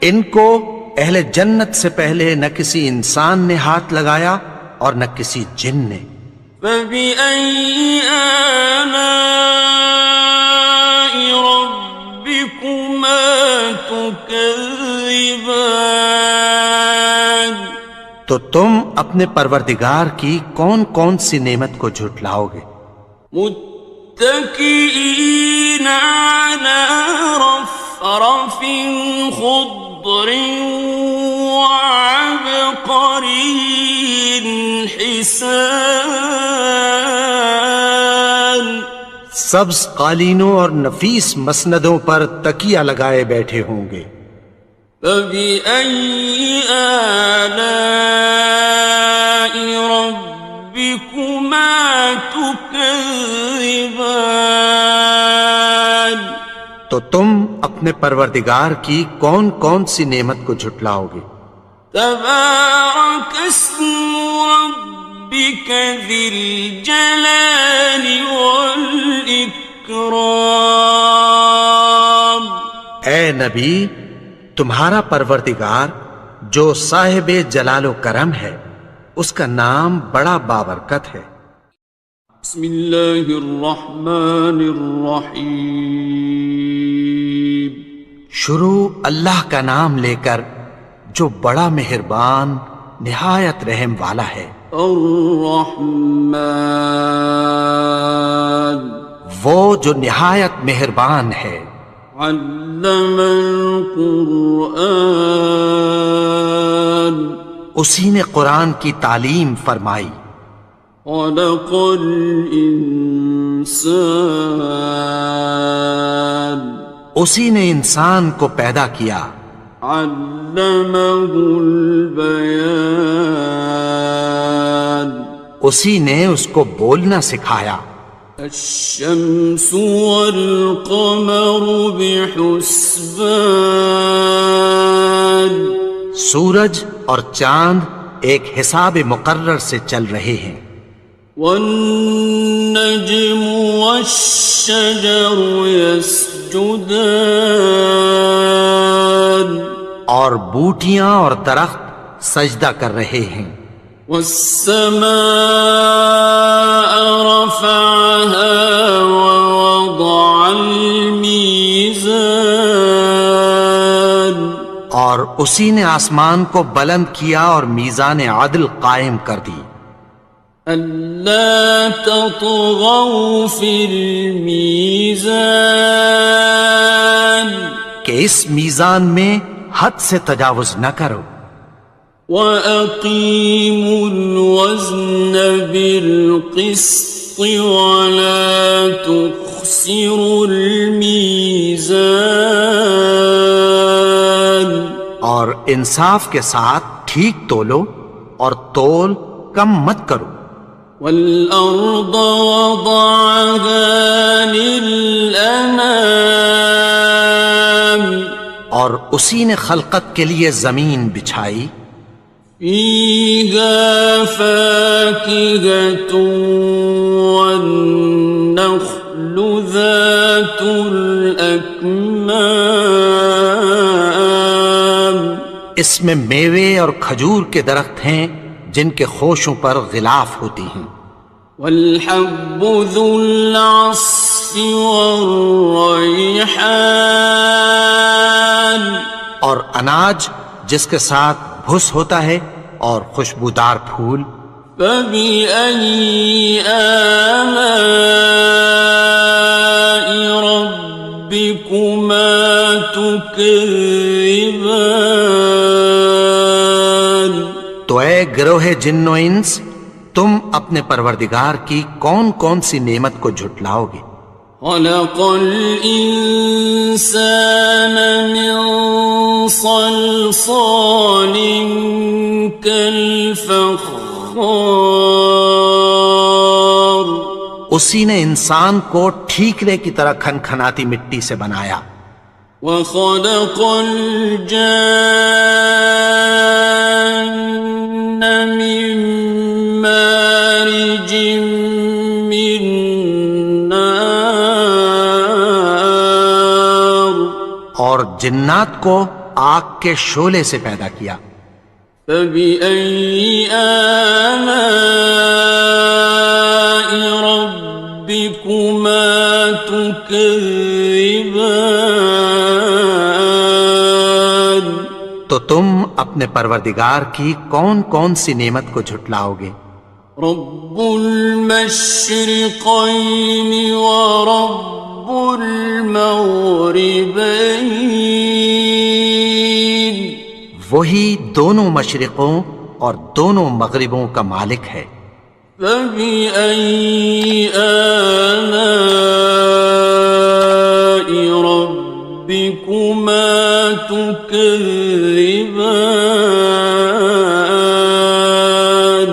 ان کو اہل جنت سے پہلے نہ کسی انسان نے ہاتھ لگایا اور نہ کسی جن نے۔ فبأي آلاء ربكما تكذبان؟ تو تم اپنے پروردگار کی کون کون سی نعمت کو جھٹلاؤ گے؟ متكئين على رفرف خضر وعبقري حسان۔ سبز قالینوں اور نفیس مسندوں پر تکیہ لگائے بیٹھے ہوں گے۔ فبأي آلاء ربكما تكذبان؟ تو تم اپنے پروردگار کی کون کون سی نعمت کو جھٹلاؤ گے؟ تبارك اسم ربك ذي الجلال والإكرام۔ اے نبی، تمہارا پروردگار جو صاحب جلال و کرم ہے، اس کا نام بڑا بابرکت ہے۔ بسم اللہ الرحمن الرحیم۔ شروع اللہ کا نام لے کر جو بڑا مہربان نہایت رحم والا ہے۔ الرحمن، وہ جو نہایت مہربان ہے۔ علم القرآن، اسی نے قرآن کی تعلیم فرمائی۔ خلق الانسان، اسی نے انسان کو پیدا کیا۔ علمہ البیان، اسی نے اس کو بولنا سکھایا۔ الشمس والقمر بحسبان، سورج اور چاند ایک حساب مقرر سے چل رہے ہیں۔ والنجم والشجر يسجدان، اور بوٹیاں اور درخت سجدہ کر رہے ہیں۔ والسماء رفعها ووضع الميزان، اور اسی نے آسمان کو بلند کیا اور میزان عدل قائم کر دی۔ ألا تطغوا في الميزان، کہ اس میزان میں حد سے تجاوز نہ کرو۔ وَأَقِيمُوا الْوَزْنَ بِالْقِسْطِ وَلَا تُخْسِرُوا الْمِيزَانَ، اور انصاف کے ساتھ ٹھیک تولو اور تول کم مت کرو۔ وَالْأَرْضَ وَضَعَهَا لِلْأَنَامِ، اور اسی نے خلقت کے لیے زمین بچھائی۔ فِيهَا فَاكِهَةٌ وَالنَّخْلُ ذَاتُ الْأَكْمَامِ، اس میں میوے اور کھجور کے درخت ہیں جن کے خوشوں پر غلاف ہوتی ہیں۔ وَالْحَبُّ ذُو الْعَصْفِ وَالرَّيْحَانِ، اور اناج جس کے ساتھ بھس ہوتا ہے اور خوشبودار پھول۔ فَبِأَيِّ آلَاءِ رَبِّكُمَا تُكَذِّبَانِ؟ تو اے گروہ جن و انس، تم اپنے پروردگار کی کون کون سی نعمت کو جھٹلاؤ گے؟ خلق الإنسان من صلصال كالفخار اسی نے انسان کو ٹھیکرے کی طرح کھنکھناتی مٹی سے بنایا. وخلق الجان من مارج من نار اور جنات کو آگ کے شعلے سے پیدا کیا. فبأي آلاء ربكما تكذبان تو تم اپنے پروردگار کی کون کون سی نعمت کو جھٹلاؤ گے؟ رب المشرقين ورب المغربين وہی دونوں مشرقوں اور دونوں مغربوں کا مالک ہے. فبأي آلاء ربكما تكذبان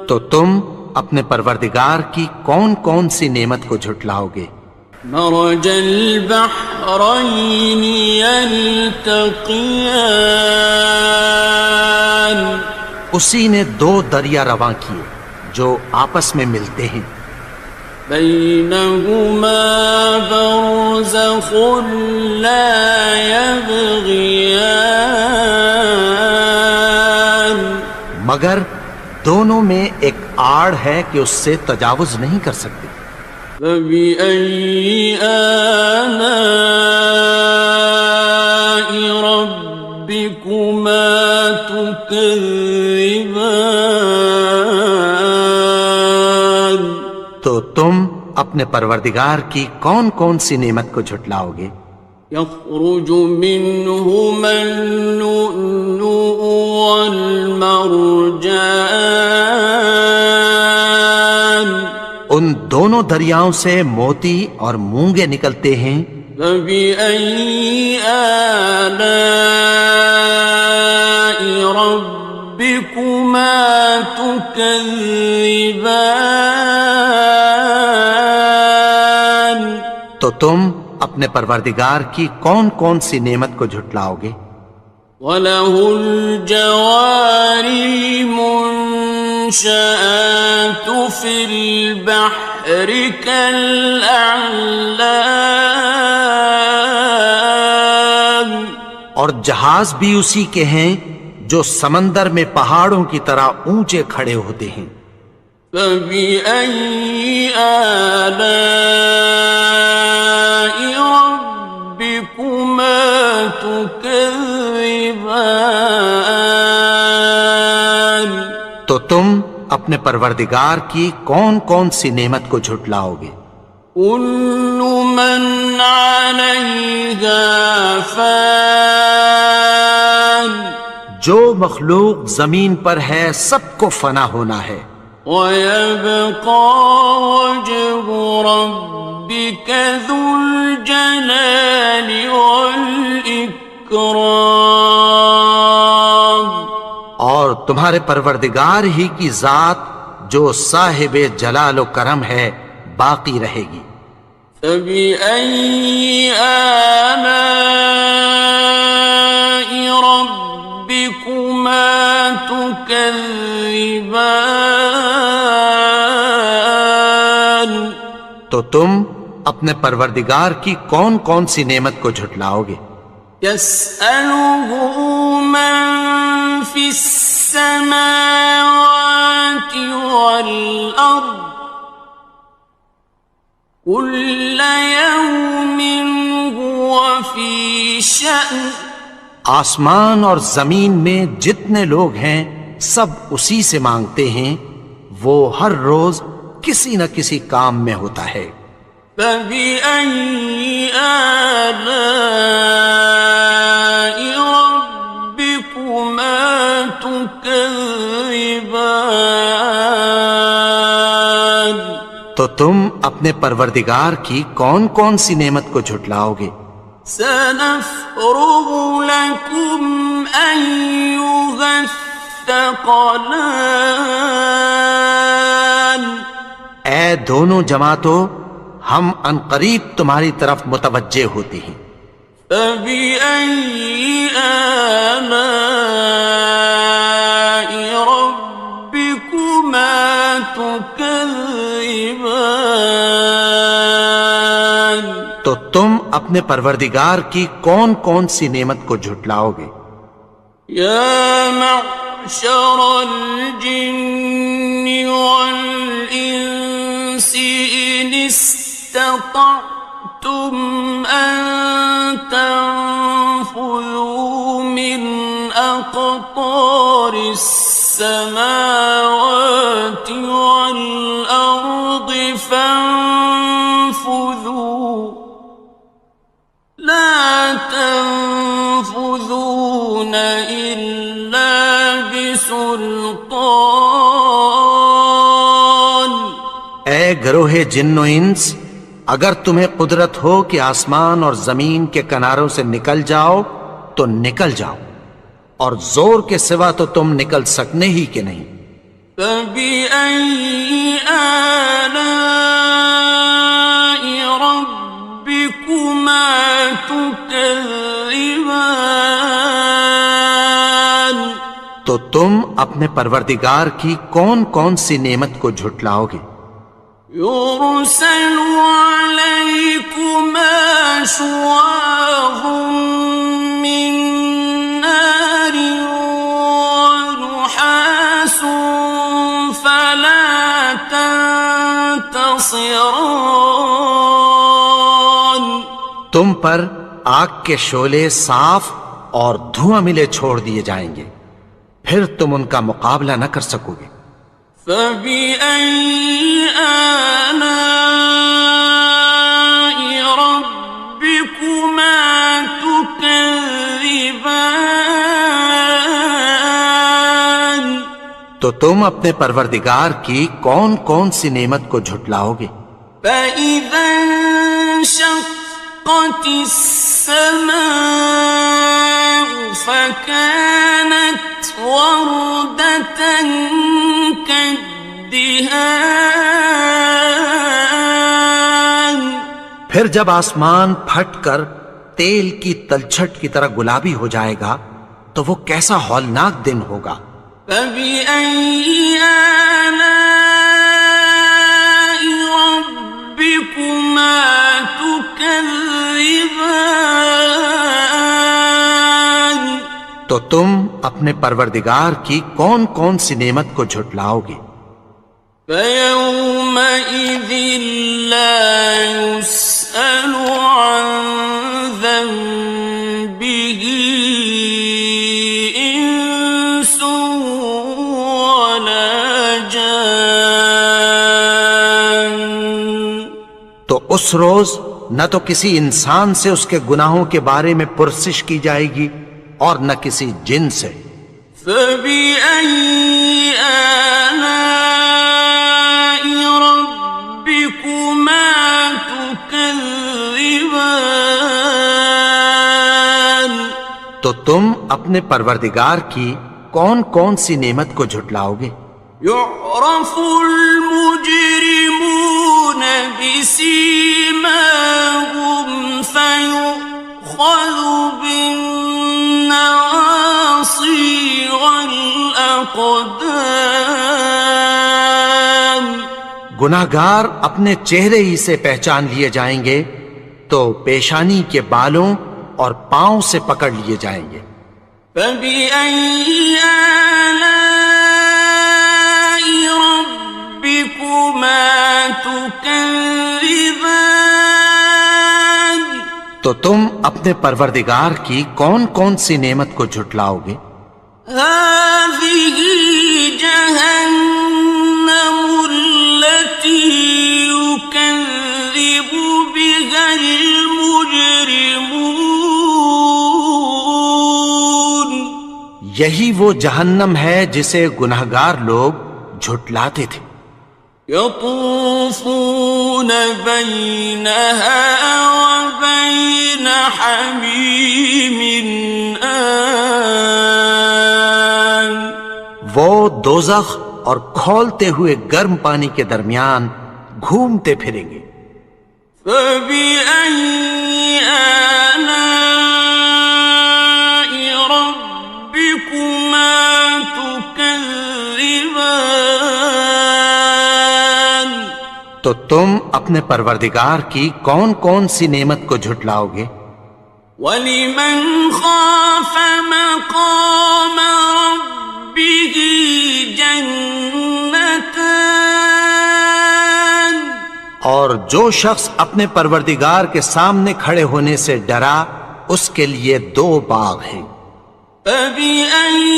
تو تم اپنے پروردگار کی کون کون سی نعمت کو جھٹلاؤ گے؟ مرج البحرين يلتقيان اسی نے دو دریا رواں کیے جو آپس میں ملتے ہیں. بينهما برزخ لا يبغيان مگر دونوں میں ایک آڑ ہے کہ اس سے تجاوز نہیں کر سکتے. فبأي آلاء ربكما تكذبان تو تم اپنے پروردگار کی کون کون سی نعمت کو جھٹلاؤ گے؟ يخرج منهما اللؤلؤ والمرجان ان دونوں دریاؤں سے موتی اور مونگے نکلتے ہیں. فبأي آلاء ربكما تكذبان تو تم اپنے پروردگار کی کون کون سی نعمت کو جھٹلاؤ گے؟ وَلَهُ الْجَوَارِ الْمُنشَآتُ فِي الْبَحْرِ كَالْأَعْلَامِ اور جہاز بھی اسی کے ہیں جو سمندر میں پہاڑوں کی طرح اونچے کھڑے ہوتے ہیں. فَبِأَيِّ آلَاءِ رَبِّكُمَا تُكَذِّبَانِ تو تم اپنے پروردگار کی کون کون سی نعمت کو جھٹلاؤ گے؟ كُلُّ مَنْ عَلَيْهَا فَانٍ جو مخلوق زمین پر ہے سب کو فنا ہونا ہے. وَيَبْقَى وَجْهُ رَبِّكَ ذُو الْجَلَالِ وَالْإِكْرَامِ اور تمہارے پروردگار ہی کی ذات جو صاحب جلال و کرم ہے باقی رہے گی. فَبِأَيِّ آلَاءِ رَبِّكُمَا تُكَذِّبَانِ تو تم اپنے پروردگار کی کون کون سی نعمت کو جھٹلاؤ گے؟ يَسْأَلُهُ مَن فِي السَّمَاوَاتِ وَالْأَرْضِ كُلَّ يَوْمٍ هُوَ فِي شَأْنٍ آسمان اور زمین میں جتنے لوگ ہیں سب اسی سے مانگتے ہیں، وہ ہر روز کسی نہ کسی کام میں ہوتا ہے. فَبِأَيِّ آلَاءِ رَبِّكُمَا تُكَذِّبَانِ تو تو تم اپنے پروردگار کی کون کون سی نعمت کو جھٹلاؤ گے؟ سنفرغ لكم أيها الثقلان اے دونوں جماعتوں، ہم عنقریب تمہاری طرف متوجہ ہوتے ہیں۔ فبأي آلاء ربكما تكذبان تو تم اپنے پروردگار کی کون کون سی نعمت کو جھٹلاؤ گے؟ يا معشر الجن والإنس إن استطعتم أن تنفذوا من أقطار السماوات والأرض فانفذوا لا تنفذون إلا بسلطان اے گروہ جن و انس، اگر تمہیں قدرت ہو کہ آسمان اور زمین کے کناروں سے نکل جاؤ تو نکل جاؤ، اور زور کے سوا تو تم نکل سکنے ہی کہ نہیں۔ فبأي آلاء ربكما تكذبان تو تم اپنے پروردگار کی کون کون سی نعمت کو جھٹلاؤ گے؟ يرسل عليكما شواظ من نار ونحاس فلا تنتصران تم پر آگ کے شعلے صاف اور دھواں ملے چھوڑ دیے جائیں گے، پھر تم ان کا مقابلہ نہ کر سکو گے۔ فبأي آلاء ربكما تكذبان تو تم اپنے پروردگار کی کون کون سی نعمت کو جھٹلاؤ گے؟ فإذا انشقت السماء فكانت وردة كالدهان پھر جب آسمان پھٹ کر تیل کی تلچھٹ کی طرح گلابی ہو جائے گا تو وہ کیسا ہولناک دن ہوگا۔ فبأي آلاء ربكما تكذبان تو تم اپنے پروردگار کی کون کون سی نعمت کو جھٹلاؤ گے؟ فيومئذ لا يسأل عن ذنبه إنس ولا جان تو اس روز نہ تو کسی انسان سے اس کے گناہوں کے بارے میں پرسش کی جائے گی اور نہ کسی جن سے۔ فبأي آلاء ربكما تكذبان تو تم اپنے پروردگار کی کون کون سی نعمت کو جھٹلاؤ گے؟ يعرف المجرمون بسيماهم فيؤخذ بالنواصي والأقدام گناہگار اپنے چہرے ہی سے پہچان لیے جائیں گے تو پیشانی کے بالوں اور پاؤں سے پکڑ لیے جائیں گے۔ فبأي آلاء ربكما تكذبان تو تم اپنے پروردگار کی کون کون سی نعمت کو جھٹلاؤ گے؟ هذه جهنم التي يكذب بها المجرمون یہی وہ جہنم ہے جسے گناہگار لوگ جھٹلاتے تھے۔ يطوفون بينها وبين حميم آن وہ دوزخ اور کھولتے ہوئے گرم پانی کے درمیان گھومتے پھریں گے. فبأي آلاء ربكما تكذبان تو تم اپنے پروردگار کی کون کون سی نعمت کو جھٹلاؤ گے؟ وَلِمَنْ خَافَ مَقَامَ رَبِّهِ جَنَّتَانِ اور جو شخص اپنے پروردگار کے سامنے کھڑے ہونے سے ڈرا اس کے لیے 2 باغ ہیں. فَبِأَيِّ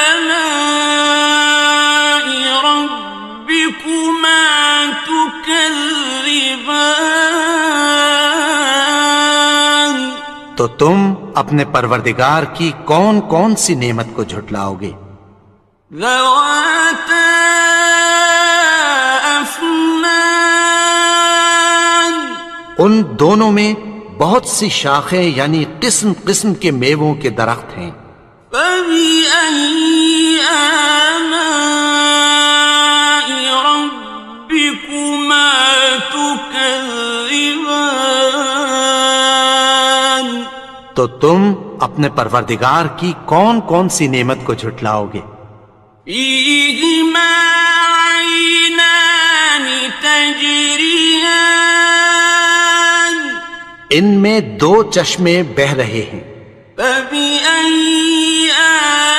آلَاءِ رَبِّكُمَا تُكَذِّبَانِ تو تم اپنے پروردگار کی کون کون سی نعمت کو جھٹلاؤ گے؟ ذَوَاتَا أَفْنَانٍ ان دونوں میں بہت سی شاخیں یعنی قسم قسم کے میووں کے درخت ہیں. فَبِأَيِّ آلَاءِ رَبِّكُمَا تُكَذِّبَانِ تو تم اپنے پروردگار کی کون کون سی نعمت کو جھٹلاؤ گے؟ فِيهِمَا عَيْنَانِ تَجْرِيَانِ ان میں 2 چشمے بہ رہے ہیں. فَبِأَيِّ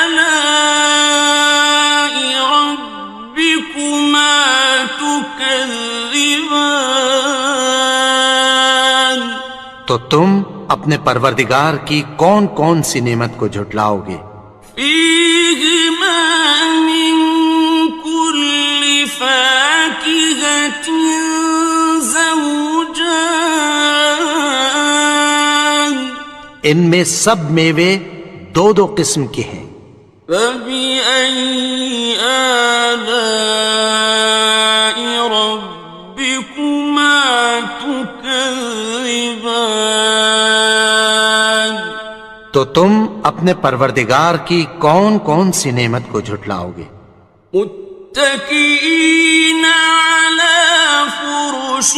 آلَاءِ رَبِّكُمَا تُكَذِّبَانِ تو تم اپنے پروردگار کی کون کون سی نعمت کو جھٹلاؤ گے؟ فِيهِمَا مِن كُلِّ فَاكِهَةٍ زَوْجَانِ ان میں سب میوے 2 قسم کے ہیں. فَبِأَيِّ آلَاءِ رَبِّكُمَا تُكَذِّبَانِ تو تم اپنے پروردگار کی کون کون سی نعمت کو جھٹلاؤ گے؟ متكئين على فرش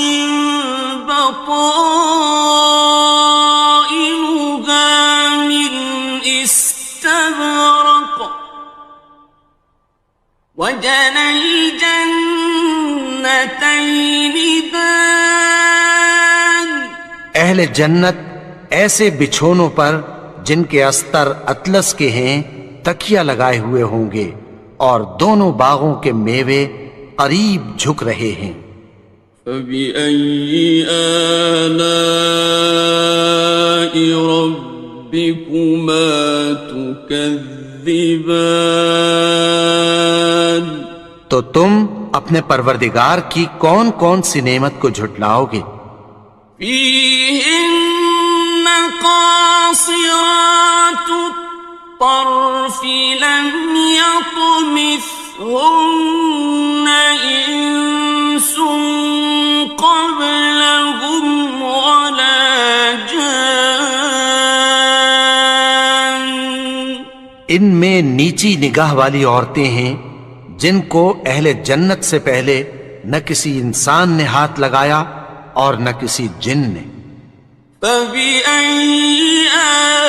بطائنها من استبرق وجنى الجنتين دان اہل جنت ایسے بچھونوں پر جن کے استر اطلس کے ہیں تکیہ لگائے ہوئے ہوں گے اور دونوں باغوں کے میوے قریب جھک رہے ہیں. فَبِأَيِّ آلَاءِ رَبِّكُمَا تُكَذِّبَانِ تو تم اپنے پروردگار کی کون کون سی نعمت کو جھٹلاؤ گے؟ فِيهِنَّ قَاصِرَاتُ الطَّرْفِ لَمْ يَطْمِثْهُنَّ إِنسٌ قَبْلَهُمْ وَلَا جَانٌّ ان میں نیچی نگاہ والی عورتیں ہیں جن کو اہل جنت سے پہلے نہ کسی انسان نے ہاتھ لگایا اور نہ کسی جن نے. فَبِأَيِّ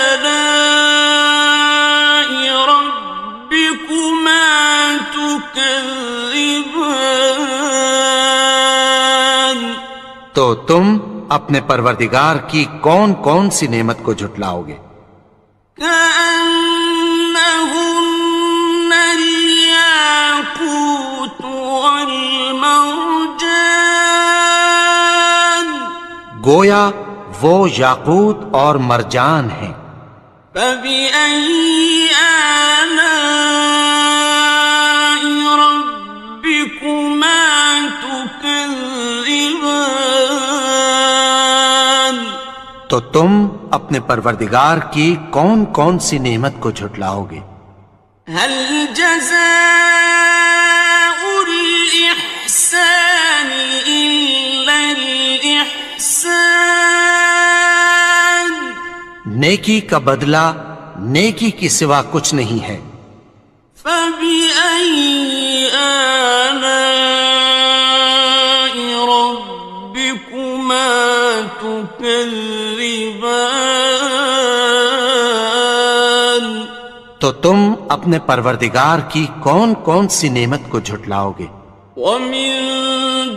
آلَاءِ رَبِّكُمَا تُكَذِّبَانِ تو تم اپنے پروردگار کی کون کون سی نعمت کو جھٹلاؤ گے؟ كَأَنَّهُنَّ الْيَاقُوتُ وَالْمَرْجَانُ گویا وہ یاقوت اور مرجان ہیں. فَبِأَيِّ آلَاءِ رَبِّكُمَا تُكَذِّبَانِ تو تم اپنے پروردگار کی کون کون سی نعمت کو جھٹلاؤ گے؟ هَلْ جَزَاءُ الْإِحْسَانِ نیکی کا بدلہ نیکی کی سوا کچھ نہیں ہے۔ فَبِأَيِّ آلَاءِ رَبِّكُمَا تُكَذِّبَانِ؟ تو تم اپنے پروردگار کی کون کون سی نعمت کو جھٹلاؤ گے؟ وَمِن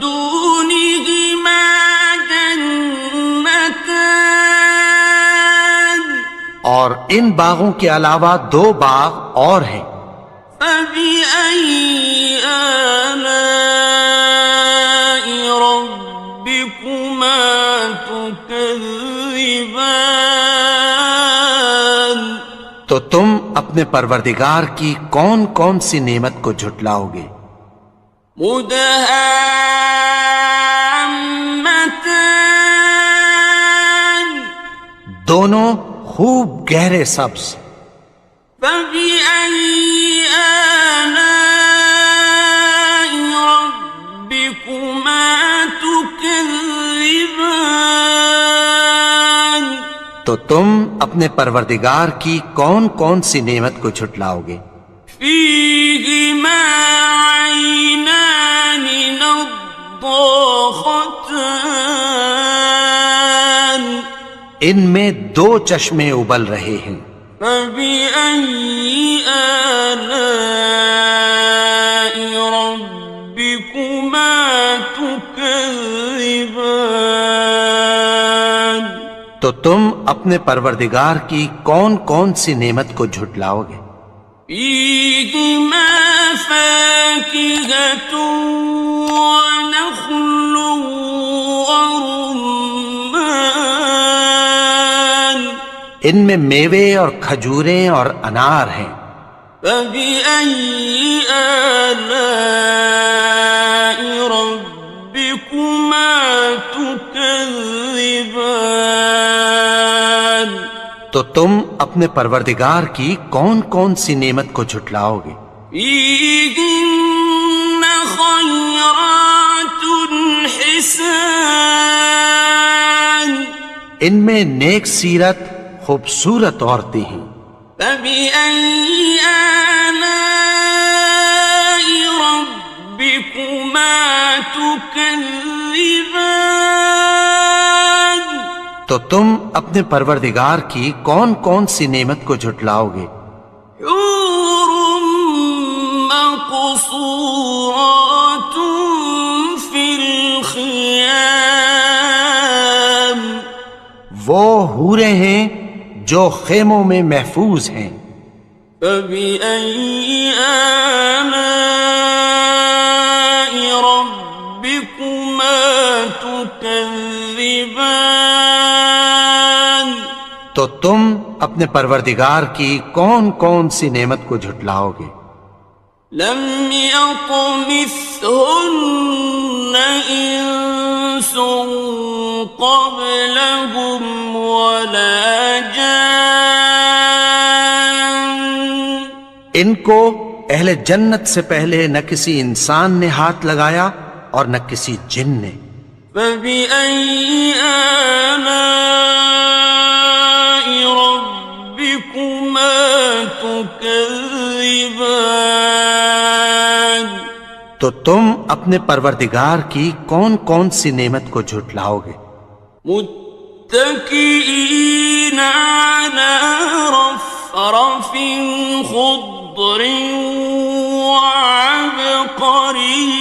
دُونِهِمَا جَنَّتَانِ؟ اور ان باغوں کے علاوہ دو باغ اور ہیں۔ فَبِأَيِّ آلَاءِ رَبِّكُمَا تُكَذِّبَانِ؟ تو تم اپنے پروردگار کی کون کون سی نعمت کو جھٹلاؤ گے؟ مُدْهَامَّتَانِ؟ دونوں خوب گہرے سبز۔ فَبِأَيِّ آلَاءِ رَبِّكُمَا تُكَذِّبَانِ؟ تو تم اپنے پروردگار کی کون کون سی نعمت کو جھٹلاؤ گے؟ فِيهِمَا عَيْنَانِ نَضَّاخَتَانِ؟ ان میں دو چشمے ابل رہے ہیں۔ فَبِأَيِّ آلَاءِ رَبِّكُمَا تُكَذِّبَانِ؟ تو تم اپنے پروردگار کی کون کون سی نعمت کو جھٹلاؤ گے؟ فِيهِمَا فَاكِهَةٌ وَنَخْلٌ وَرُمَّانٌ؟ ان میں میوے اور کھجوریں اور انار ہیں۔ فَبِأَيِّ آلَاءِ رَبِّكُمَا تُكَذِّبَانِ؟ تو تم اپنے پروردگار کی کون کون سی نعمت کو جھٹلاؤ گے؟ فِيهِنَّ خَيْرَاتٌ حِسَانٌ؟ ان میں نیک سیرت خوبصورت عورتیں ہیں۔ فَبِأَيِّ آلَاءِ رَبِّكُمَا تُكَذِّبَانِ؟ تو تم اپنے پروردگار کی کون کون سی نعمت کو جھٹلاؤ گے؟ حور مقصورات فی الخیام؟ وہ حوریں ہیں جو خیموں میں محفوظ ہیں۔ فَبِأَيِّ آلَاءِ رَبِّكُمَا تُكَذِّبَانِ؟ تو تم اپنے پروردگار کی کون کون سی نعمت کو جھٹلاؤ گے؟ لَمْ يَطْمِثْهُنَّ إِنسٌ قَبْلَهُمْ وَلَا جَانٌّ؟ ان کو اہل جنت سے پہلے نہ کسی انسان نے ہاتھ لگایا اور نہ کسی جن نے۔ فَبِأَيِّ آلَاءِ رَبِّكُمَا تُكَذِّبَانِ؟ تو تم اپنے پروردگار کی کون کون سی نعمت کو جھٹلاؤ گے؟ متكئين على رفرف خضر وعبقري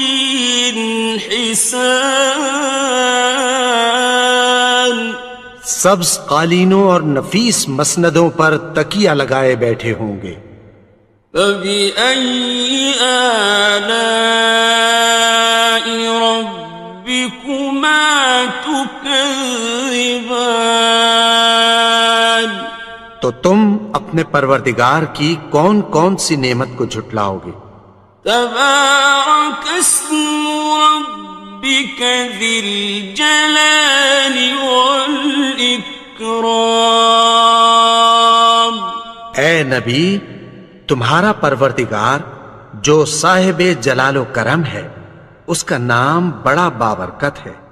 حسان؟ سبز قالینوں اور نفیس مسندوں پر تکیہ لگائے بیٹھے ہوں گے۔ فَبِأَيِّ آلَاءِ رَبِّكُمَا تُكَذِّبَانِ؟ تو تم اپنے پروردگار کی کون کون سی نعمت کو جھٹلاؤ گے؟ تبارک اسم ربک ذی الجلال والاکرام۔ اے نبی، تمہارا پروردگار جو صاحب جلال و کرم ہے، اس کا نام بڑا بابرکت ہے۔